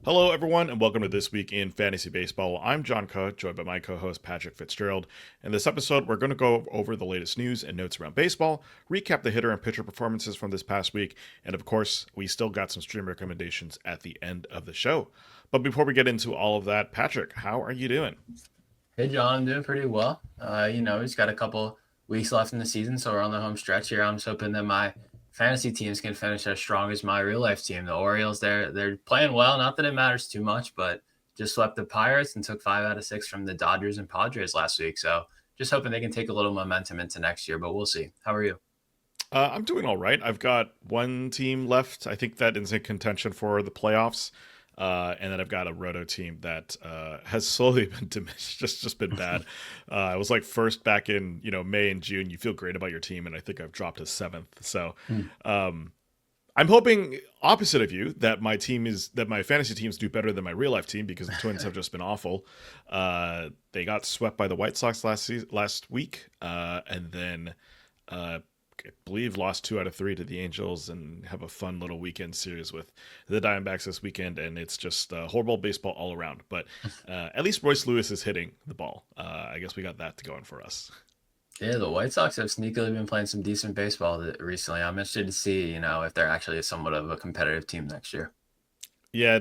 Hello, everyone, and welcome to This Week in Fantasy Baseball. I'm John Coe, joined by my co host Patrick Fitzgerald. In this episode, we're going to go over the latest news and notes around baseball, recap the hitter and pitcher performances from this past week, and of course, we still got some stream recommendations at the end of the show. But before we get into all of that, Patrick, how are you doing? Hey, John, I'm doing pretty well. He's got a couple weeks left in the season, so we're on the home stretch here. I'm just hoping that my fantasy teams can finish as strong as my real life team. The Orioles, they're playing well. Not that it matters too much, but just swept the Pirates and took 5 out of 6 from the Dodgers and Padres last week. So just hoping they can take a little momentum into next year, but we'll see. How are you? I'm doing all right. I've got one team left. I think that is in contention for the playoffs. And then I've got a roto team that has slowly been diminished, just been bad. I was like first back in May and June. You feel great about your team, and I think I've dropped to seventh. So um, I'm hoping opposite of you that my fantasy teams do better than my real life team because the Twins have just been awful. They got swept by the White Sox last week, and then I believe lost 2 out of 3 to the Angels and have a fun little weekend series with the Diamondbacks this weekend. And it's just horrible baseball all around. But at least Royce Lewis is hitting the ball. I guess we got that going for us. Yeah, the White Sox have sneakily been playing some decent baseball recently. I'm interested to see, if they're actually somewhat of a competitive team next year. Yeah,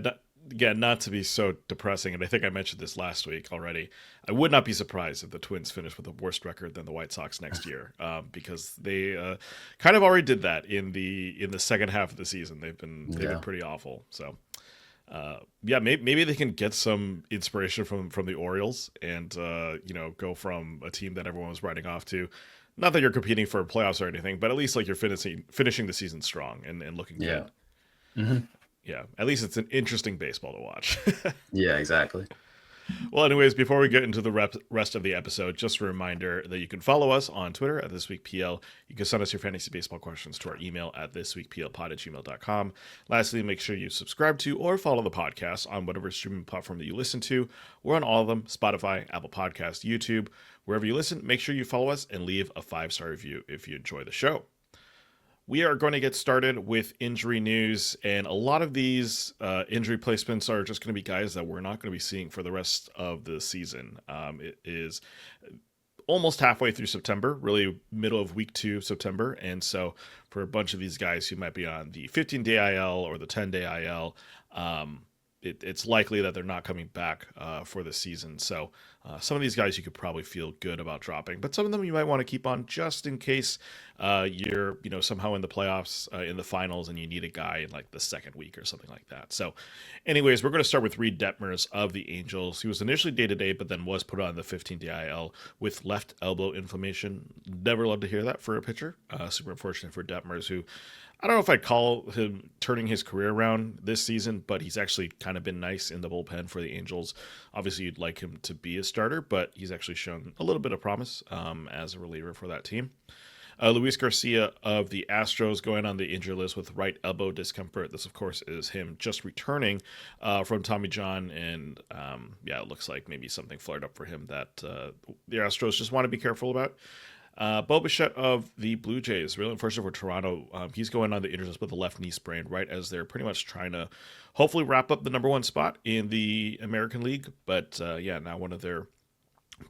not to be so depressing, and I think I mentioned this last week already. I would not be surprised if the Twins finish with a worse record than the White Sox next year, because they kind of already did that in the second half of the season. They've been pretty awful. So yeah, maybe they can get some inspiration from the Orioles and go from a team that everyone was writing off to. Not that you're competing for playoffs or anything, but at least like you're finishing the season strong and looking Yeah. good. hmm Yeah, at least it's an interesting baseball to watch. Yeah, exactly. Well, anyways, before we get into the rest of the episode, just a reminder that you can follow us on Twitter at ThisWeekPL. You can send us your fantasy baseball questions to our email at thisweekplpod@gmail.com. Lastly, make sure you subscribe to or follow the podcast on whatever streaming platform that you listen to. We're on all of them: Spotify, Apple Podcasts, YouTube. Wherever you listen, make sure you follow us and leave a 5-star review if you enjoy the show. We are going to get started with injury news, and a lot of these injury placements are just going to be guys that we're not going to be seeing for the rest of the season. It is almost halfway through September, really middle of week 2 September, and so for a bunch of these guys who might be on the 15-day IL or the 10-day IL, it's likely that they're not coming back for the season. So some of these guys you could probably feel good about dropping, but some of them you might want to keep on just in case you're somehow in the playoffs, in the finals, and you need a guy in like the second week or something like that. So anyways, we're going to start with Reed Detmers of the Angels. He was initially day-to-day, but then was put on the 15-day IL with left elbow inflammation. Never love to hear that for a pitcher. Super unfortunate for Detmers, who I don't know if I'd call him turning his career around this season, but he's actually kind of been nice in the bullpen for the Angels. Obviously, you'd like him to be a starter, but he's actually shown a little bit of promise as a reliever for that team. Luis Garcia of the Astros going on the injury list with right elbow discomfort. This, of course, is him just returning from Tommy John, and it looks like maybe something flared up for him that the Astros just want to be careful about. Bo Bichette of the Blue Jays, really unfortunate for Toronto. He's going on the injury list with a left knee sprain right as they're pretty much trying to hopefully wrap up the number one spot in the American League. But now one of their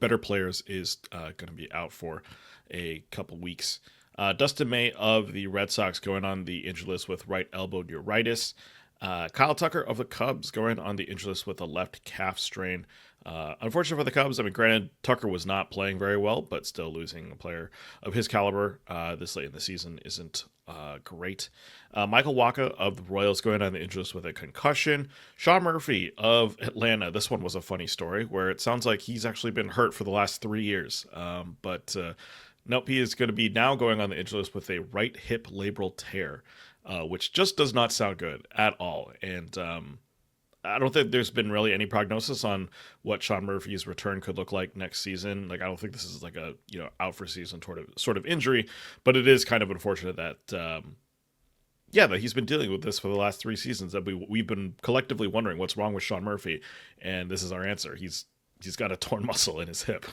better players is going to be out for a couple weeks. Dustin May of the Red Sox going on the injury list with right elbow neuritis. Kyle Tucker of the Cubs going on the injury list with a left calf strain. Unfortunate for the Cubs. I mean, granted, Tucker was not playing very well, but still losing a player of his caliber this late in the season isn't great. Michael Wacha of the Royals going on the injury list with a concussion. Sean Murphy of Atlanta. This one was a funny story where it sounds like he's actually been hurt for the last 3 years. But nope, he is going to be now going on the injury list with a right hip labral tear, which just does not sound good at all. And I don't think there's been really any prognosis on what Sean Murphy's return could look like next season. Like, I don't think this is like a out for season sort of injury, but it is kind of unfortunate that that he's been dealing with this for the last 3 seasons. That we've been collectively wondering what's wrong with Sean Murphy, and this is our answer. He's got a torn muscle in his hip.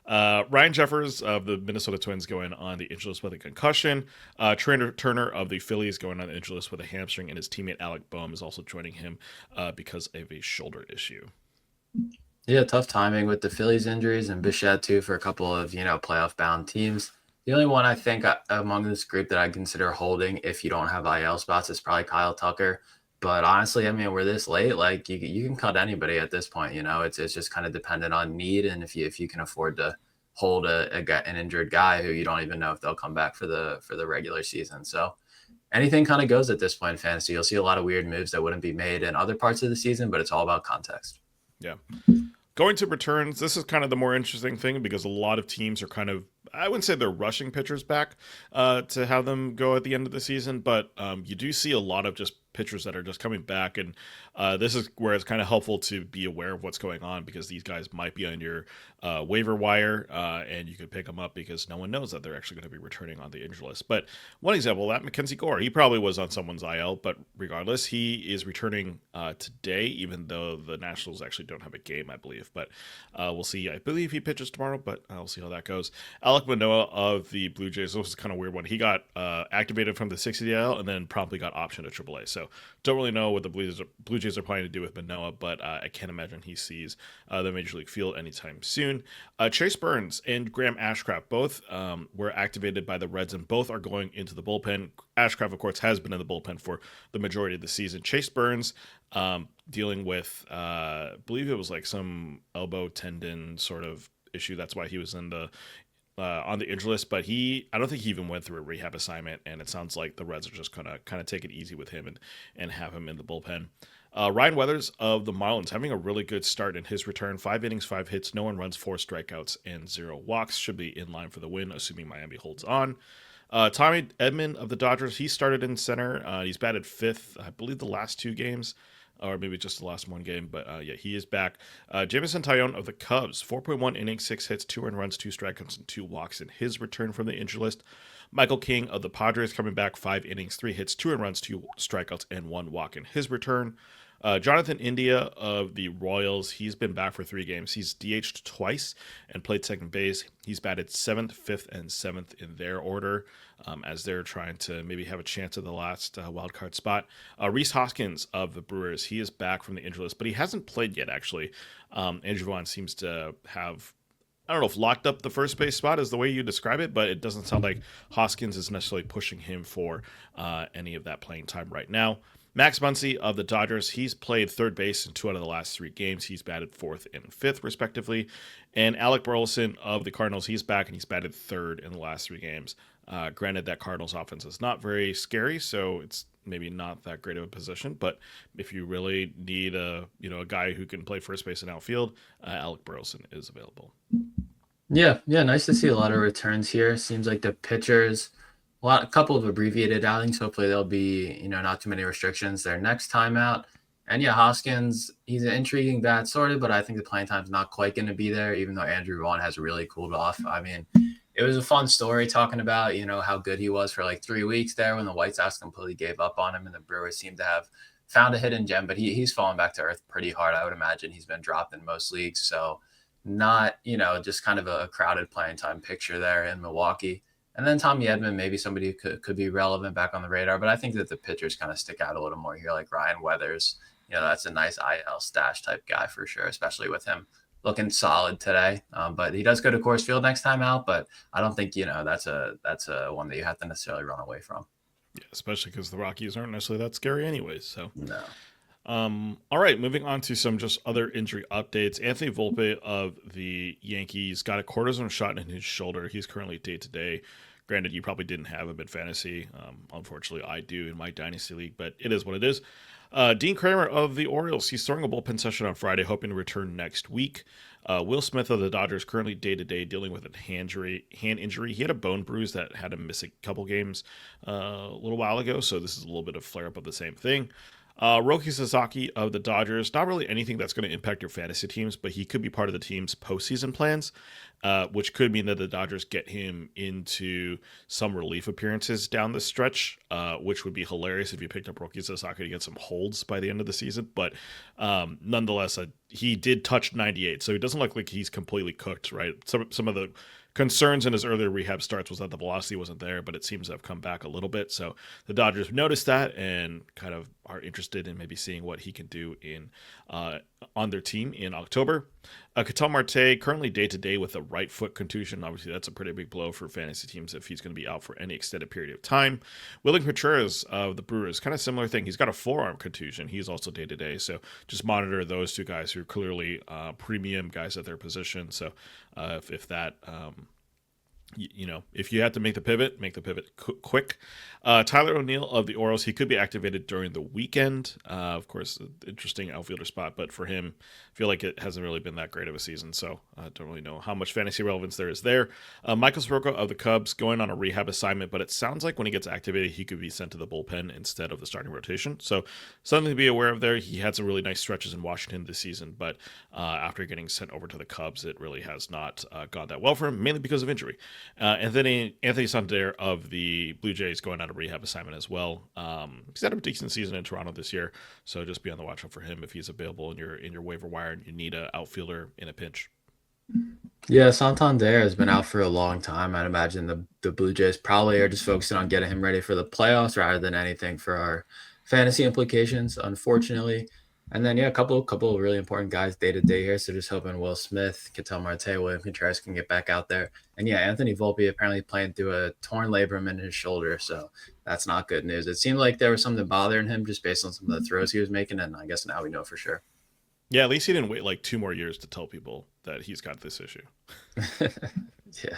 Ryan Jeffers of the Minnesota Twins going on the injury list with a concussion. Trey Turner of the Phillies going on the injury list with a hamstring, and his teammate Alec Boehm is also joining him because of a shoulder issue. Yeah, tough timing with the Phillies injuries and Bichette too for a couple of, playoff bound teams. The only one I think among this group that I consider holding if you don't have IL spots is probably Kyle Tucker. But honestly, I mean, we're this late, like you can cut anybody at this point. It's just kind of dependent on need and if you can afford to hold an injured guy who you don't even know if they'll come back for the regular season. So anything kind of goes at this point in fantasy. You'll see a lot of weird moves that wouldn't be made in other parts of the season, but it's all about context. Yeah. Going to returns, this is kind of the more interesting thing because a lot of teams are kind of, I wouldn't say they're rushing pitchers back to have them go at the end of the season, but you do see a lot of just pitchers that are just coming back, and this is where it's kind of helpful to be aware of what's going on because these guys might be on your waiver wire, and you could pick them up because no one knows that they're actually going to be returning on the injury list. But one example, that Mackenzie Gore, he probably was on someone's IL, but regardless, he is returning today, even though the Nationals actually don't have a game, I believe. But we'll see. I believe he pitches tomorrow, but I'll see how that goes. Alek Manoah of the Blue Jays, this was kind of weird one. He got activated from the 60 DL and then promptly got optioned to AAA. So don't really know what the Blue Jays are planning to do with Manoah, but I can't imagine he sees the Major League field anytime soon. Chase Burns and Graham Ashcraft both were activated by the Reds, and both are going into the bullpen. Ashcraft, of course, has been in the bullpen for the majority of the season. Chase Burns dealing with, I believe it was like some elbow tendon sort of issue. That's why he was in the on the injury list, but I don't think he even went through a rehab assignment, and it sounds like the Reds are just gonna kind of take it easy with him and have him in the bullpen. Ryan Weathers of the Marlins having a really good start in his return. 5 innings, 5 hits, no earned runs, 4 strikeouts, and 0 walks. Should be in line for the win, assuming Miami holds on. Tommy Edman of the Dodgers, he started in center. He's batted 5th, I believe, the last 2 games, or maybe just the last 1 game, but yeah, he is back. Jameson Taillon of the Cubs, 4.1 innings, 6 hits, 2 earned runs, 2 strikeouts, and 2 walks in his return from the injury list. Michael King of the Padres coming back, 5 innings, 3 hits, 2 earned runs, 2 strikeouts, and 1 walk in his return. Jonathan India of the Royals, he's been back for 3 games. He's DH'd twice and played second base. He's batted 7th, 5th, and 7th in their order as they're trying to maybe have a chance at the last wildcard spot. Rhys Hoskins of the Brewers, he is back from the injury list, but he hasn't played yet, actually. Andrew Vaughn seems to have, I don't know if locked up the first base spot is the way you describe it, but it doesn't sound like Hoskins is necessarily pushing him for any of that playing time right now. Max Muncy of the Dodgers, he's played third base in 2 out of the last 3 games. He's batted 4th and 5th, respectively. And Alec Burleson of the Cardinals, he's back and he's batted 3rd in the last 3 games. Granted, that Cardinals offense is not very scary, so it's maybe not that great of a position. But if you really need a guy who can play first base and outfield, Alec Burleson is available. Yeah, nice to see a lot of returns here. Seems like the pitchers, a couple of abbreviated outings. Hopefully there'll be, not too many restrictions their next time out. And yeah, Hoskins, he's an intriguing bat sort of, but I think the playing time's not quite going to be there, even though Andrew Vaughn has really cooled off. I mean, it was a fun story talking about, how good he was for like 3 weeks there when the White Sox completely gave up on him and the Brewers seemed to have found a hidden gem, but he's fallen back to earth pretty hard. I would imagine he's been dropped in most leagues. So not, just kind of a crowded playing time picture there in Milwaukee. And then Tommy Edman, maybe somebody who could be relevant back on the radar. But I think that the pitchers kind of stick out a little more here, like Ryan Weathers. That's a nice IL stash type guy for sure, especially with him looking solid today. But he does go to Coors Field next time out. But I don't think, that's a one that you have to necessarily run away from. Yeah, especially because the Rockies aren't necessarily that scary anyways. So no. All right, moving on to some just other injury updates. Anthony Volpe of the Yankees got a cortisone shot in his shoulder. He's currently day-to-day. Granted, you probably didn't have him in fantasy. Unfortunately, I do in my Dynasty League, but it is what it is. Dean Kramer of the Orioles, he's throwing a bullpen session on Friday, hoping to return next week. Will Smith of the Dodgers, currently day-to-day, dealing with a hand injury. He had a bone bruise that had him miss a couple games a little while ago, so this is a little bit of flare-up of the same thing. Roki Sasaki of the Dodgers, not really anything that's going to impact your fantasy teams, but he could be part of the team's postseason plans, which could mean that the Dodgers get him into some relief appearances down the stretch, which would be hilarious if you picked up Roki Sasaki to get some holds by the end of the season. But nonetheless, he did touch 98, so he doesn't look like he's completely cooked, right? Some of the concerns in his earlier rehab starts was that the velocity wasn't there, but it seems to have come back a little bit. So the Dodgers noticed that and kind of are interested in maybe seeing what he can do in on their team in October. Gausman Marte currently day to day with a right foot contusion. Obviously, that's a pretty big blow for fantasy teams if he's going to be out for any extended period of time. Willing Contreras of the Brewers, kind of similar thing. He's got a forearm contusion. He's also day to day. So just monitor those two guys who are clearly premium guys at their position. So if that if you have to make the pivot quick. Tyler O'Neill of the Orioles, he could be activated during the weekend. Of course, interesting outfielder spot, but for him, I feel like it hasn't really been that great of a season, so I don't really know how much fantasy relevance there is there. Michael Soroka of the Cubs going on a rehab assignment, but it sounds like when he gets activated, he could be sent to the bullpen instead of the starting rotation. So something to be aware of there. He had some really nice stretches in Washington this season, but after getting sent over to the Cubs, it really has not gone that well for him, mainly because of injury. And then Anthony Santander of the Blue Jays going on a rehab assignment as well. He's had a decent season in Toronto this year, so just be on the watch out for him if he's available in your waiver wire and you need an outfielder in a pinch. Yeah, Santander has been out for a long time. I'd imagine the Blue Jays probably are just focusing on getting him ready for the playoffs rather than anything for our fantasy implications, unfortunately. And then, yeah, a couple of really important guys day to day here. So just hoping Will Smith, Ketel Marte, William Contreras can get back out there. And yeah, Anthony Volpe apparently playing through a torn labrum in his shoulder. So that's not good news. It seemed like there was something bothering him just based on some of the throws he was making. And I guess now we know for sure. Yeah, at least he didn't wait like 2 more years to tell people that he's got this issue. Yeah.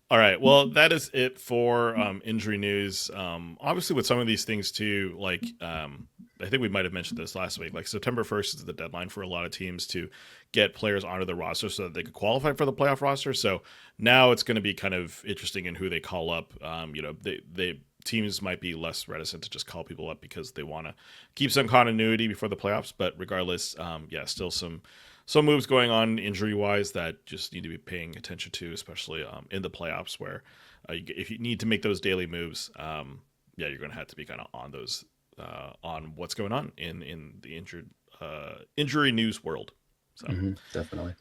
All right. Well, that is it for injury news. Obviously, with some of these things too, like I think we might have mentioned this last week. Like September 1st is the deadline for a lot of teams to get players onto the roster so that they could qualify for the playoff roster. So now it's going to be kind of interesting in who they call up. They teams might be less reticent to just call people up because they want to keep some continuity before the playoffs. But regardless, still some moves going on injury wise that just need to be paying attention to, especially in the playoffs where if you need to make those daily moves, you're going to have to be kind of on those on what's going on in the injury news world. So definitely.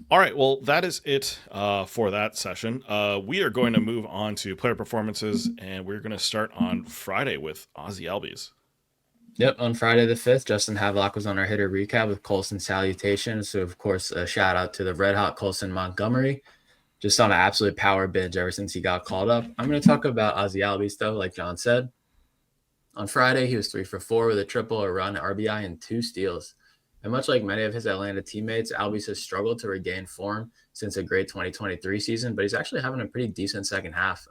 All right, well, that is it for that session. We are going to move on to player performances, and we're going to start on Friday with Ozzie Albies. Yep, on Friday the 5th, Justin Havelock was on our hitter recap with Colson Salutation. So, of course, a shout out to the red hot Colson Montgomery. Just on an absolute power binge ever since he got called up. I'm going to talk about Ozzie Albies, though, like John said. On Friday, he was 3 for 4 with a triple, a run, RBI, and 2 steals. And much like many of his Atlanta teammates, Albies has struggled to regain form since a great 2023 season, but he's actually having a pretty decent second half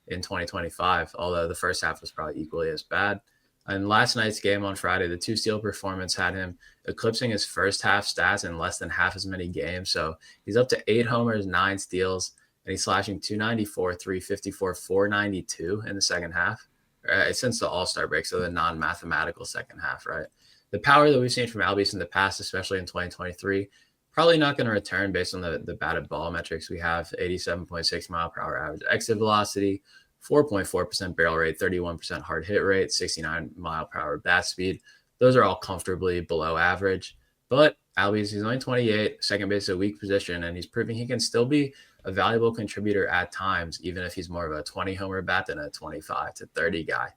in 2025, although the first half was probably equally as bad. In last night's game on Friday, the 2 steal performance had him eclipsing his first half stats in less than half as many games. So he's up to 8 homers, 9 steals, and he's slashing 294, 354, 492 in the second half since the All-Star break, so the non-mathematical second half, right? The power that we've seen from Albies in the past, especially in 2023, probably not going to return based on the batted ball metrics we have. 87.6 mile per hour average exit velocity, 4.4% barrel rate, 31% hard hit rate, 69 mile per hour bat speed. Those are all comfortably below average. But Albies, he's only 28, second base is a weak position, and he's proving he can still be a valuable contributor at times, even if he's more of a 20 homer bat than a 25 to 30 guy.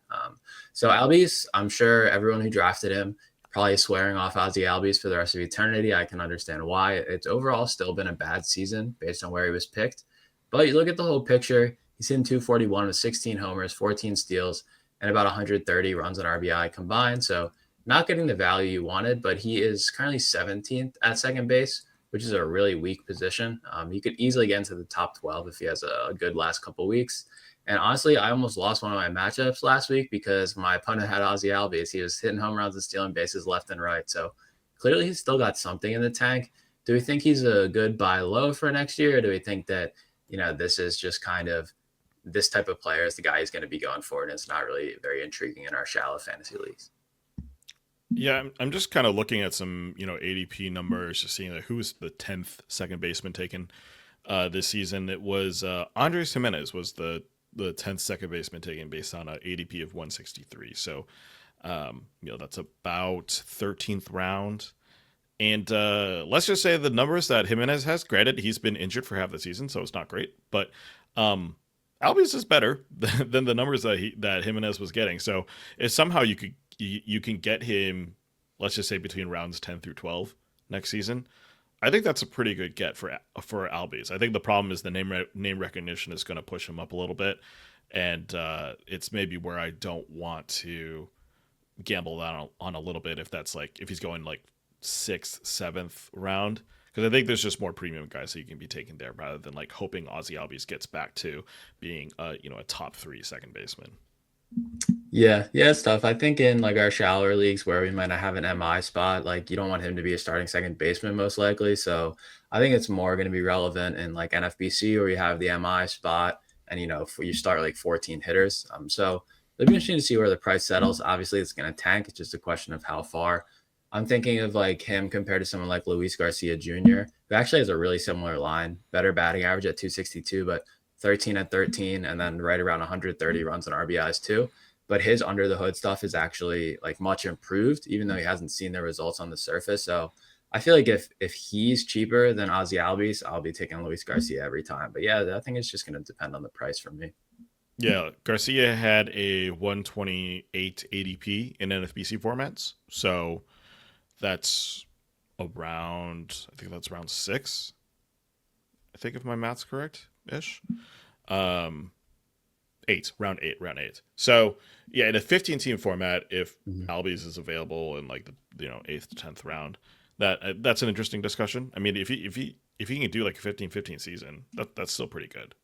So Albies, I'm sure everyone who drafted him probably swearing off Ozzie Albies for the rest of eternity. I can understand why. It's overall still been a bad season based on where he was picked. But you look at the whole picture, he's hitting 241 with 16 homers, 14 steals, and about 130 runs on RBI combined. So not getting the value you wanted, but he is currently 17th at second base, which is a really weak position. He could easily get into the top 12 if he has a good last couple weeks. And honestly, I almost lost one of my matchups last week because my opponent had Ozzie Albies. He was hitting home runs and stealing bases left and right. So clearly he's still got something in the tank. Do we think he's a good buy low for next year? Or do we think that, this is just kind of this type of player is the guy he's going to be going for, and it's not really very intriguing in our shallow fantasy leagues? Yeah, I'm just kind of looking at some, ADP numbers, just seeing like who was the 10th second baseman taken this season. It was Andres Jimenez was the 10th second baseman taken based on a ADP of 163. So, that's about 13th round. And let's just say the numbers that Jimenez has, granted, he's been injured for half the season, so it's not great. But um, Albies is better than the numbers that Jimenez was getting. So if somehow you can get him, let's just say between rounds 10 through 12 next season, I think that's a pretty good get for Albies. I think the problem is the name recognition is going to push him up a little bit, and it's maybe where I don't want to gamble that on a little bit if he's going like sixth, seventh round. Because I think there's just more premium guys that you can be taking there rather than like hoping Ozzie Albies gets back to being a top three second baseman. Yeah, yeah, it's tough. I think in like our shallower leagues where we might not have an MI spot, like you don't want him to be a starting second baseman most likely. So I think it's more going to be relevant in like NFBC where you have the MI spot and you start like 14 hitters. So it'll be interesting to see where the price settles. Obviously, it's going to tank. It's just a question of how far. I'm thinking of like him compared to someone like Luis Garcia Jr., who actually has a really similar line, better batting average at 262, but 13 at 13, and then right around 130 runs and RBIs too. But his under the hood stuff is actually like much improved, even though he hasn't seen the results on the surface. So I feel like if he's cheaper than Ozzie Albies, I'll be taking Luis Garcia every time. But yeah, I think it's just going to depend on the price for me. Yeah, Garcia had a 128 ADP in NFBC formats, so that's I think that's around six. I think if my math's correct ish. Um, round eight. So yeah, in a 15 team format, if Mhm. Albies is available in like the eighth to 10th round, that's an interesting discussion. I mean, if he can do like a 15-15 season, that's still pretty good.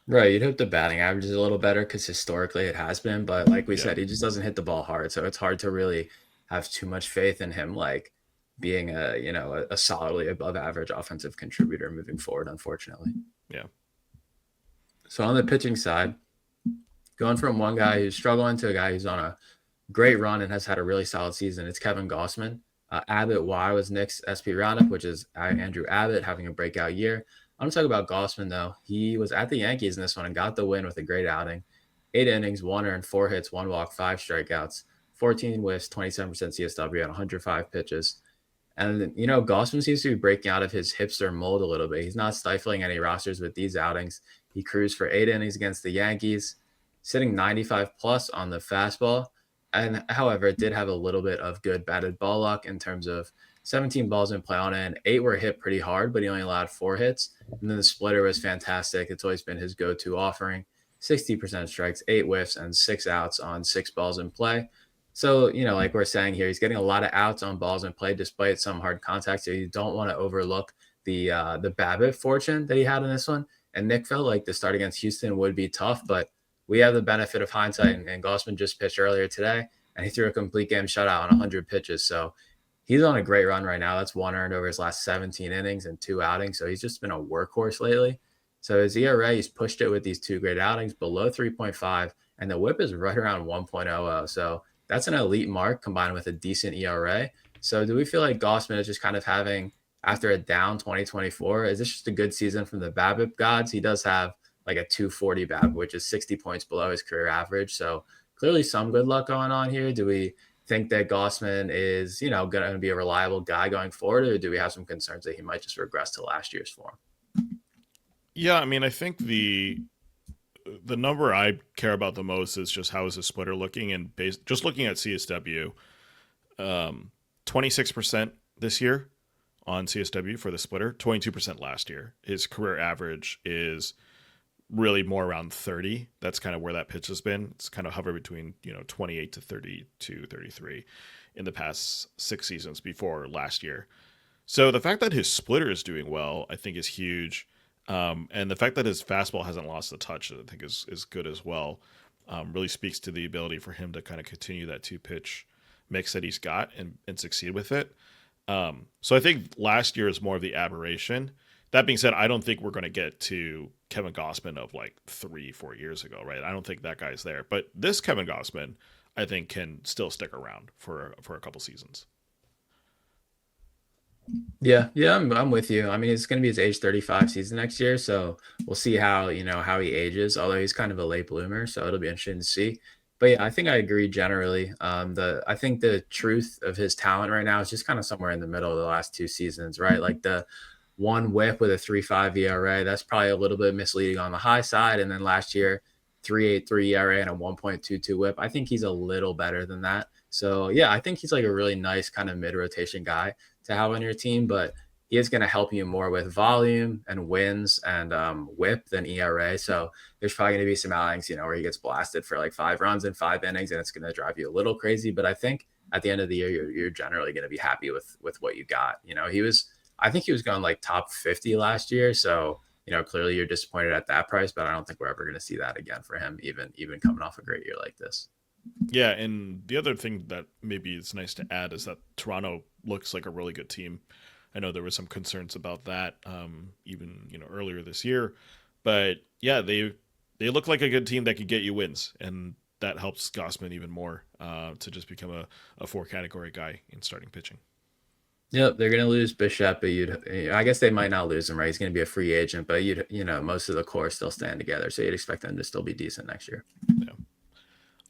Right. You'd hope the batting average is a little better because historically it has been. But like we Yeah. said, he just doesn't hit the ball hard. So it's hard to really have too much faith in him, like being a solidly above average offensive contributor moving forward, unfortunately. Yeah. So on the pitching side, going from one guy who's struggling to a guy who's on a great run and has had a really solid season, it's Kevin Gausman. Abbott Y was Nick's SP Roundup, which is Andrew Abbott having a breakout year. I'm going to talk about Gausman, though. He was at the Yankees in this one and got the win with a great outing. 8 innings, one earned, 4 hits, one walk, 5 strikeouts, 14 whiffs, 27% CSW on 105 pitches. And, Gausman seems to be breaking out of his hipster mold a little bit. He's not stifling any rosters with these outings. He cruised for 8 innings against the Yankees, sitting 95 plus on the fastball. And however, it did have a little bit of good batted ball luck in terms of 17 balls in play on it, and 8 were hit pretty hard, but he only allowed 4 hits. And then the splitter was fantastic. It's always been his go-to offering. 60% strikes, 8 whiffs, and 6 outs on 6 balls in play. So, like we're saying here, he's getting a lot of outs on balls in play despite some hard contact. So you don't want to overlook the BABIP fortune that he had in this one. And Nick felt like the start against Houston would be tough, but we have the benefit of hindsight. And Gausman just pitched earlier today, and he threw a complete game shutout on 100 pitches. So he's on a great run right now. That's one earned over his last 17 innings and 2 outings. So he's just been a workhorse lately. So his ERA, he's pushed it with these 2 great outings below 3.5, and the whip is right around 1.00. So that's an elite mark combined with a decent ERA. So do we feel like Gausman is just kind of having, after a down 2024, is this just a good season from the BABIP gods? He does have like a 240 BABIP, which is 60 points below his career average. So clearly some good luck going on here. Do we think that Gausman is, going to be a reliable guy going forward, or do we have some concerns that he might just regress to last year's form? Yeah, I mean, I think the number I care about the most is just how is the splitter looking, and just looking at CSW, 26% this year on CSW for the splitter, 22% last year. His career average is really more around 30. That's kind of where that pitch has been. It's kind of hovered between 28 to 32, 33 in the past 6 seasons before last year. So the fact that his splitter is doing well, I think, is huge. And the fact that his fastball hasn't lost a touch, I think, is good as well. Really speaks to the ability for him to kind of continue that two pitch mix that he's got and succeed with it. So I think last year is more of the aberration. That being said, I don't think we're going to get to Kevin Gausman of like 3-4 years ago, right? I don't think that guy's there. But this Kevin Gausman, I think can still stick around for a couple seasons. Yeah, I'm with you. I mean, it's going to be his age 35 season next year, so we'll see how, how he ages, although he's kind of a late bloomer, so it'll be interesting to see. But yeah, I think I agree generally. I think the truth of his talent right now is just kind of somewhere in the middle of the last two seasons, right? Like the one whip with a 3.5 ERA, that's probably a little bit misleading on the high side, and then last year 3.83 ERA and a 1.22 whip. I think he's a little better than that. So yeah, I think he's like a really nice kind of mid rotation guy to have on your team, but he is going to help you more with volume and wins and whip than ERA. So there's probably going to be some outings, where he gets blasted for like 5 runs in 5 innings, and it's going to drive you a little crazy. But I think at the end of the year, you're generally going to be happy with what you got. I think he was going like top 50 last year. So clearly you're disappointed at that price, but I don't think we're ever going to see that again for him, even coming off a great year like this. Yeah, and the other thing that maybe is nice to add is that Toronto looks like a really good team. I know there was some concerns about that, even earlier this year, but yeah, they look like a good team that could get you wins, and that helps Gausman even more to just become a four category guy in starting pitching. Yep, they're gonna lose Bishop, but I guess they might not lose him, right? He's gonna be a free agent, but most of the core still stand together, so you'd expect them to still be decent next year. Yeah.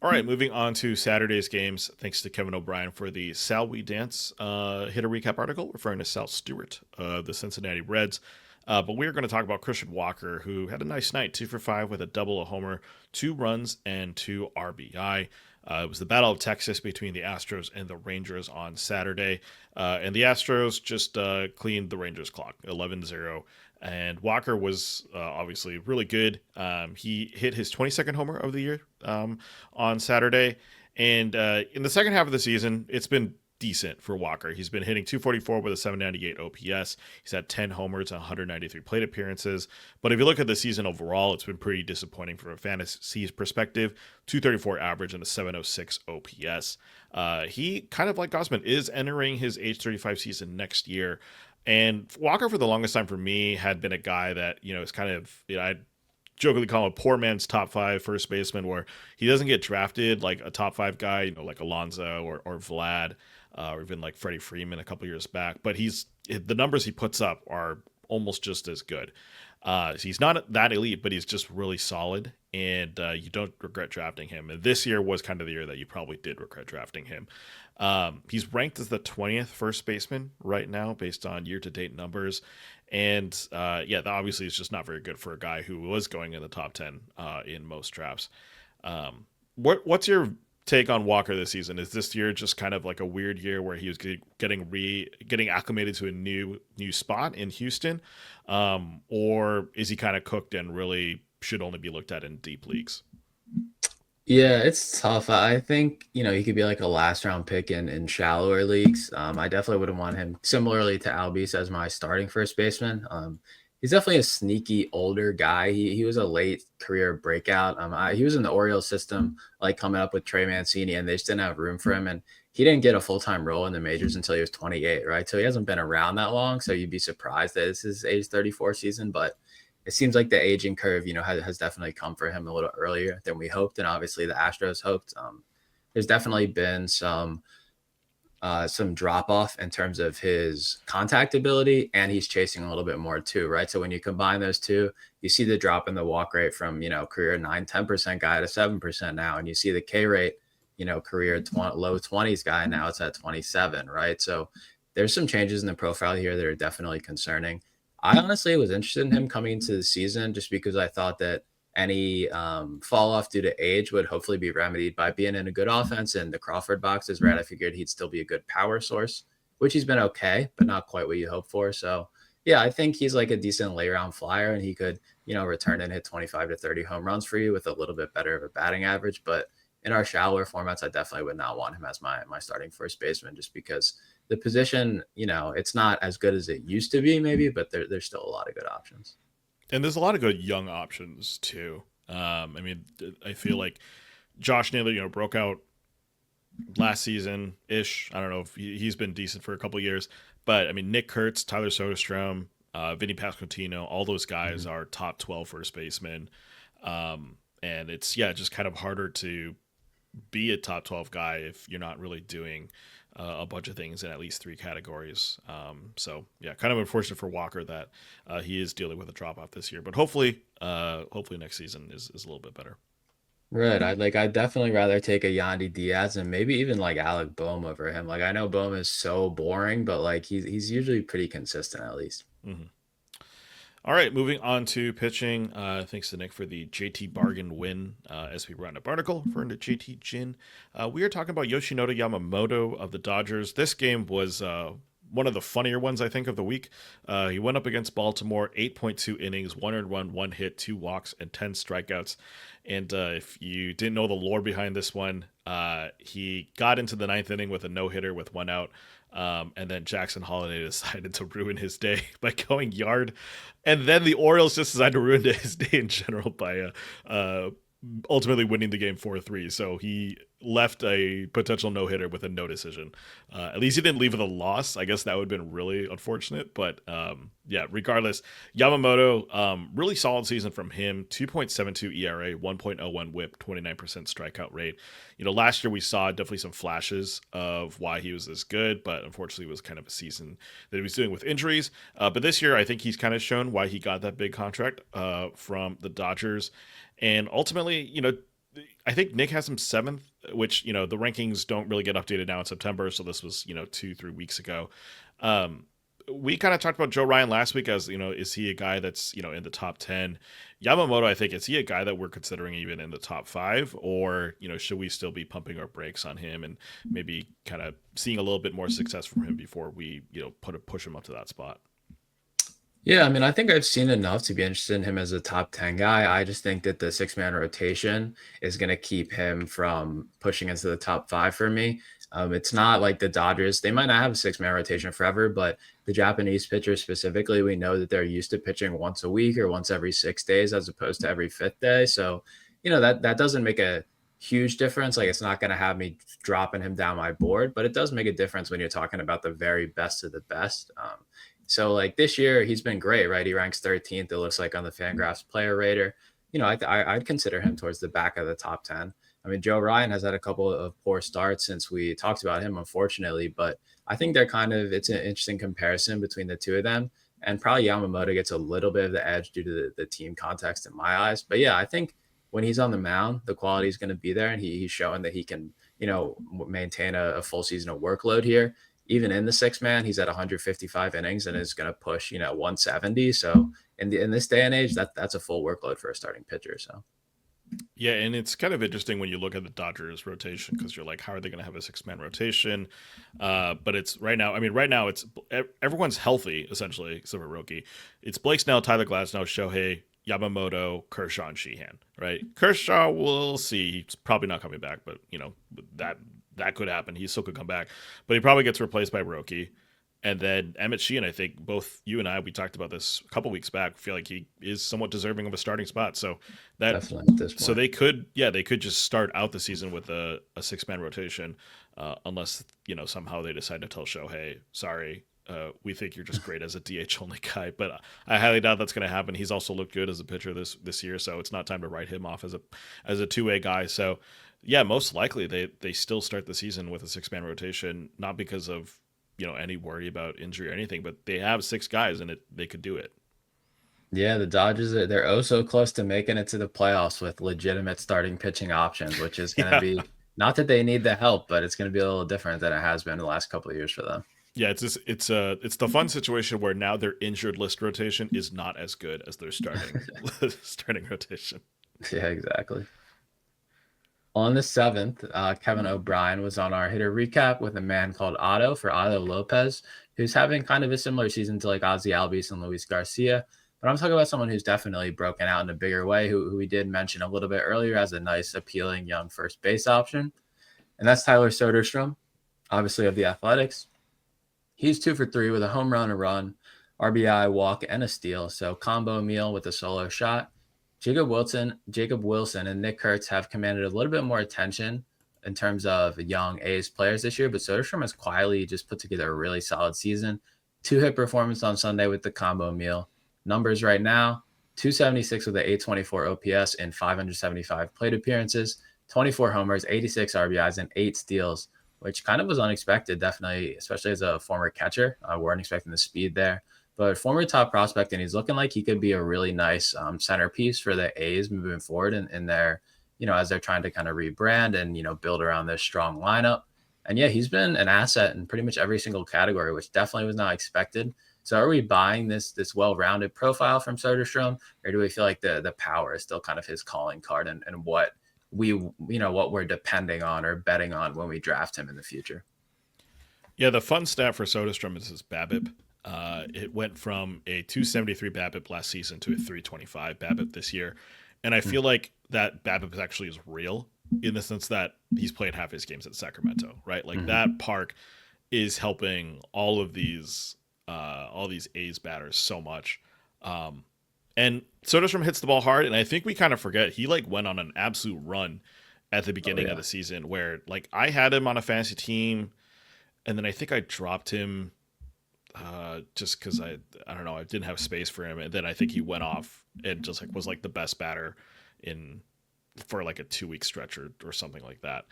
All right, moving on to Saturday's games. Thanks to Kevin O'Brien for the Sal We Dance hitter recap article referring to Sal Stewart of the Cincinnati Reds. But we're going to talk about Christian Walker, who had a nice night, 2 for 5 with a double, a homer, 2 runs, and 2 RBI. It was the Battle of Texas between the Astros and the Rangers on Saturday. And the Astros just cleaned the Rangers' clock, 11-0. And Walker was obviously really good. He hit his 22nd homer of the year on Saturday. And in the second half of the season, it's been decent for Walker. He's been hitting 244 with a 798 OPS. He's had 10 homers and 193 plate appearances. But if you look at the season overall, it's been pretty disappointing from a fantasy perspective. 234 average and a 706 OPS. He, kind of like Gausman, is entering his age 35 season next year. And Walker, for the longest time for me, had been a guy that, is kind of, I'd jokingly call him a poor man's top 5 first baseman, where he doesn't get drafted like a top 5 guy, like Alonso or Vlad, or even like Freddie Freeman a couple years back. But the numbers he puts up are almost just as good. He's not that elite, but he's just really solid, and you don't regret drafting him. And this year was kind of the year that you probably did regret drafting him. He's ranked as the 20th first baseman right now based on year-to-date numbers. And that obviously is just not very good for a guy who was going in the top 10 in most drafts. What's your take on Walker this season? Is this year just kind of like a weird year where he was getting acclimated to a new spot in Houston, or is he kind of cooked and really should only be looked at in deep leagues? Yeah, it's tough. I think, he could be like a last round pick in shallower leagues. I definitely wouldn't want him similarly to Albies as my starting first baseman. He's definitely a sneaky older guy. He was a late career breakout. He was in the Orioles system, like coming up with Trey Mancini, and they just didn't have room for him. And he didn't get a full-time role in the majors until he was 28, right? So he hasn't been around that long. So you'd be surprised that it's his age 34 season, but it seems like the aging curve, has definitely come for him a little earlier than we hoped, and obviously the Astros hoped. There's definitely been some drop off in terms of his contact ability, and he's chasing a little bit more too, right? So when you combine those two, you see the drop in the walk rate from career 9-10% guy to 7% now, and you see the K rate, career low 20s guy, now it's at 27, right? So there's some changes in the profile here that are definitely concerning. I honestly was interested in him coming into the season just because I thought that any fall off due to age would hopefully be remedied by being in a good offense, and the Crawford box is red. I figured he'd still be a good power source, which he's been okay, but not quite what you hope for. So yeah, I think he's like a decent lay round flyer, and he could, return and hit 25 to 30 home runs for you with a little bit better of a batting average. But in our shallower formats, I definitely would not want him as my starting first baseman, just because the position, it's not as good as it used to be, maybe, but there's still a lot of good options. And there's a lot of good young options too. I feel like Josh Naylor, broke out last season ish. I don't know if he's been decent for a couple years, but I mean, Nick Kurtz, Tyler Soderstrom, Vinny Pasquantino, all those guys are top 12 first basemen. And it's just kind of harder to be a top 12 guy if you're not really doing a bunch of things in at least three categories. So yeah, kind of unfortunate for Walker that he is dealing with a drop off this year, but hopefully next season is a little bit better. Right. I'd definitely rather take a Yandy Diaz and maybe even like Alec Bohm over him. Like I know Bohm is so boring, but like he's usually pretty consistent at least. Mm-hmm. All right, moving on to pitching. Thanks to Nick for the JT Bargain win as we Roundup article for the JT Gin. We are talking about Yoshinobu Yamamoto of the Dodgers. This game was one of the funnier ones, I think, of the week. He went up against Baltimore, 8.2 innings, 1 earned run, 1 hit, 2 walks, and 10 strikeouts. And if you didn't know the lore behind this one, he got into the ninth inning with a no-hitter with 1 out. And then Jackson Holiday decided to ruin his day by going yard. And then the Orioles just decided to ruin his day in general by ultimately winning the game 4-3. So he left a potential no-hitter with a no decision. At least he didn't leave with a loss. I guess that would have been really unfortunate. But yeah, regardless, Yamamoto, really solid season from him. 2.72 ERA, 1.01 whip, 29% strikeout rate. Last year we saw definitely some flashes of why he was this good, but unfortunately it was kind of a season that he was doing with injuries. But this year I think he's kind of shown why he got that big contract from the Dodgers. And ultimately, I think Nick has him 7th, which, the rankings don't really get updated now in September. So this was, 2-3 weeks ago. We kind of talked about Joe Ryan last week as, is he a guy that's, in the top 10? Yamamoto, I think, is he a guy that we're considering even in the top 5? Or, should we still be pumping our brakes on him and maybe kind of seeing a little bit more success from him before we, push him up to that spot? Yeah, I mean, I think I've seen enough to be interested in him as a top 10 guy. I just think that the 6-man rotation is going to keep him from pushing into the top 5 for me. It's not like the Dodgers. They might not have a 6-man rotation forever, but the Japanese pitchers specifically, we know that they're used to pitching once a week or once every 6 days as opposed to every 5th day. So, that doesn't make a huge difference. Like it's not going to have me dropping him down my board, but it does make a difference when you're talking about the very best of the best. So like this year, he's been great, right? He ranks 13th, it looks like, on the Fangraphs player rater. I'd consider him towards the back of the top 10. I mean, Joe Ryan has had a couple of poor starts since we talked about him, unfortunately, but I think it's an interesting comparison between the two of them. And probably Yamamoto gets a little bit of the edge due to the team context in my eyes. But yeah, I think when he's on the mound, the quality is going to be there, and he's showing that he can, maintain a full season of workload here. Even in the 6-man, he's at 155 innings and is going to push, 170. So in this day and age, that's a full workload for a starting pitcher. So. Yeah, and it's kind of interesting when you look at the Dodgers rotation because you're like, how are they going to have a 6-man rotation? But it's right now. I mean, right now it's everyone's healthy essentially, except for Roki. It's Blake Snell, Tyler Glasnow, Shohei, Yamamoto, Kershaw, and Sheehan. Right? Kershaw, we'll see. He's probably not coming back, but that could happen. He still could come back, but he probably gets replaced by Roki. And then Emmett Sheehan, I think both you and I, we talked about this a couple weeks back, feel like he is somewhat deserving of a starting spot. So they could just start out the season with a 6-man rotation, unless, somehow they decide to tell Shohei, sorry, we think you're just great as a DH only guy. But I highly doubt that's going to happen. He's also looked good as a pitcher this year, so it's not time to write him off as a 2-way guy. So yeah, most likely they still start the season with a 6-man rotation, not because of any worry about injury or anything, but they have 6 guys and they could do it. Yeah, the Dodgers, they're oh so close to making it to the playoffs with legitimate starting pitching options, which is going to be, not that they need the help, but it's going to be a little different than it has been in the last couple of years for them. Yeah, it's the fun situation where now their injured list rotation is not as good as their starting rotation. Yeah, exactly. On the 7th, Kevin O'Brien was on our hitter recap with a man called Otto for Otto Lopez, who's having kind of a similar season to like Ozzie Albies and Luis Garcia. But I'm talking about someone who's definitely broken out in a bigger way, who we did mention a little bit earlier as a nice, appealing young first base option. And that's Tyler Soderstrom, obviously of the Athletics. He's 2 for 3 with a home run, a run, RBI, walk, and a steal. So combo meal with a solo shot. Jacob Wilson, and Nick Kurtz have commanded a little bit more attention in terms of young A's players this year, but Soderstrom has quietly just put together a really solid season. 2-hit performance on Sunday with the combo meal. Numbers right now, 276 with an 824 OPS in 575 plate appearances, 24 homers, 86 RBIs, and 8 steals, which kind of was unexpected, definitely, especially as a former catcher. Weren't expecting the speed there. But former top prospect, and he's looking like he could be a really nice centerpiece for the A's moving forward in their, as they're trying to kind of rebrand and, build around this strong lineup. And yeah, he's been an asset in pretty much every single category, which definitely was not expected. So are we buying this well-rounded profile from Soderstrom, or do we feel like the power is still kind of his calling card and what what we're depending on or betting on when we draft him in the future? Yeah, the fun stat for Soderstrom is his BABIP. It went from a 273 BABIP last season to a 325 BABIP this year. And I feel like that BABIP actually is real in the sense that he's played half his games at Sacramento, right? Like that park is helping all these A's batters so much. And Soderstrom hits the ball hard, and I think we kind of forget he went on an absolute run at the beginning of the season where I had him on a fantasy team, and then I think I dropped him just because I don't know, I didn't have space for him, and then I think he went off and just was the best batter for a 2-week stretch or something like that.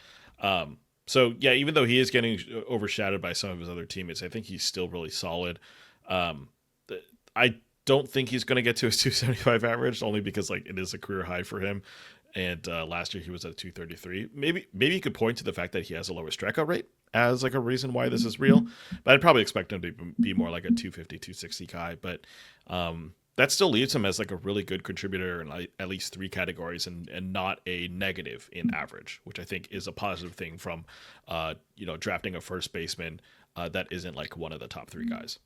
So yeah, even though he is getting overshadowed by some of his other teammates, I think he's still really solid. I don't think he's going to get to his 275 average, only because it is a career high for him. And last year he was at 233. Maybe you could point to the fact that he has a lower strikeout rate as a reason why this is real. But I'd probably expect him to be more like a 250, 260 guy. But that still leaves him as a really good contributor in at least 3 categories and not a negative in average, which I think is a positive thing from drafting a first baseman that isn't one of the top 3 guys.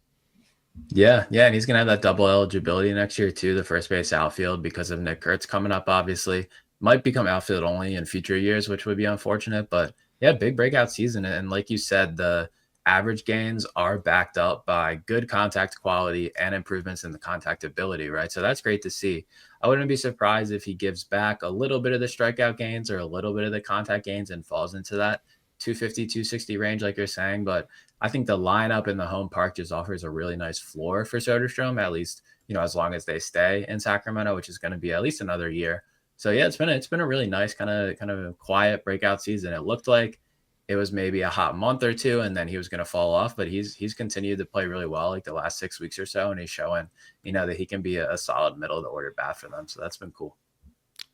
Yeah, and he's gonna have that double eligibility next year too, the first base outfield, because of Nick Kurtz coming up. Obviously, might become outfield only in future years, which would be unfortunate. But yeah, big breakout season, and like you said, the average gains are backed up by good contact quality and improvements in the contact ability, right? So that's great to see. I wouldn't be surprised if he gives back a little bit of the strikeout gains or a little bit of the contact gains and falls into that 250, 260 range, like you're saying. But I think the lineup in the home park just offers a really nice floor for Soderstrom, at least, as long as they stay in Sacramento, which is going to be at least another year. So yeah, it's been a really nice kind of quiet breakout season. It looked like it was maybe a hot month or two, and then he was going to fall off, but he's continued to play really well the last 6 weeks or so, and he's showing, that he can be a solid middle of the order bat for them. So that's been cool.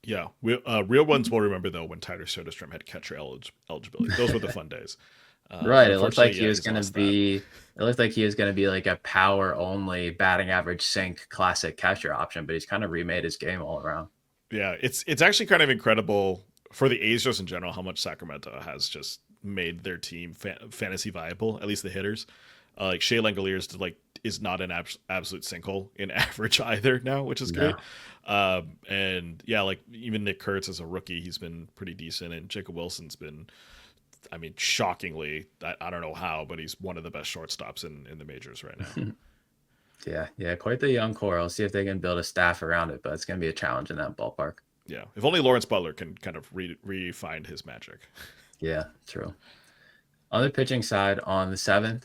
Yeah, real ones will remember though when Tyler Soderstrom had catcher eligibility. Those were the fun days. Right. It looked like he was going to be. It looked like he was going to be a power only batting average sink classic catcher option, but he's kind of remade his game all around. Yeah, it's actually kind of incredible for the A's just in general how much Sacramento has just made their team fantasy viable. At least the hitters, Shea Langoliers is not an absolute sinkhole in average either now, which is great. No. And yeah, even Nick Kurtz as a rookie, he's been pretty decent, and Jacob Wilson's been, shockingly, I don't know how, but he's one of the best shortstops in the majors right now. Yeah, quite the young core. I'll see if they can build a staff around it, but it's going to be a challenge in that ballpark. Yeah, if only Lawrence Butler can kind of re-find his magic. Yeah, true. On the pitching side, on the 7th,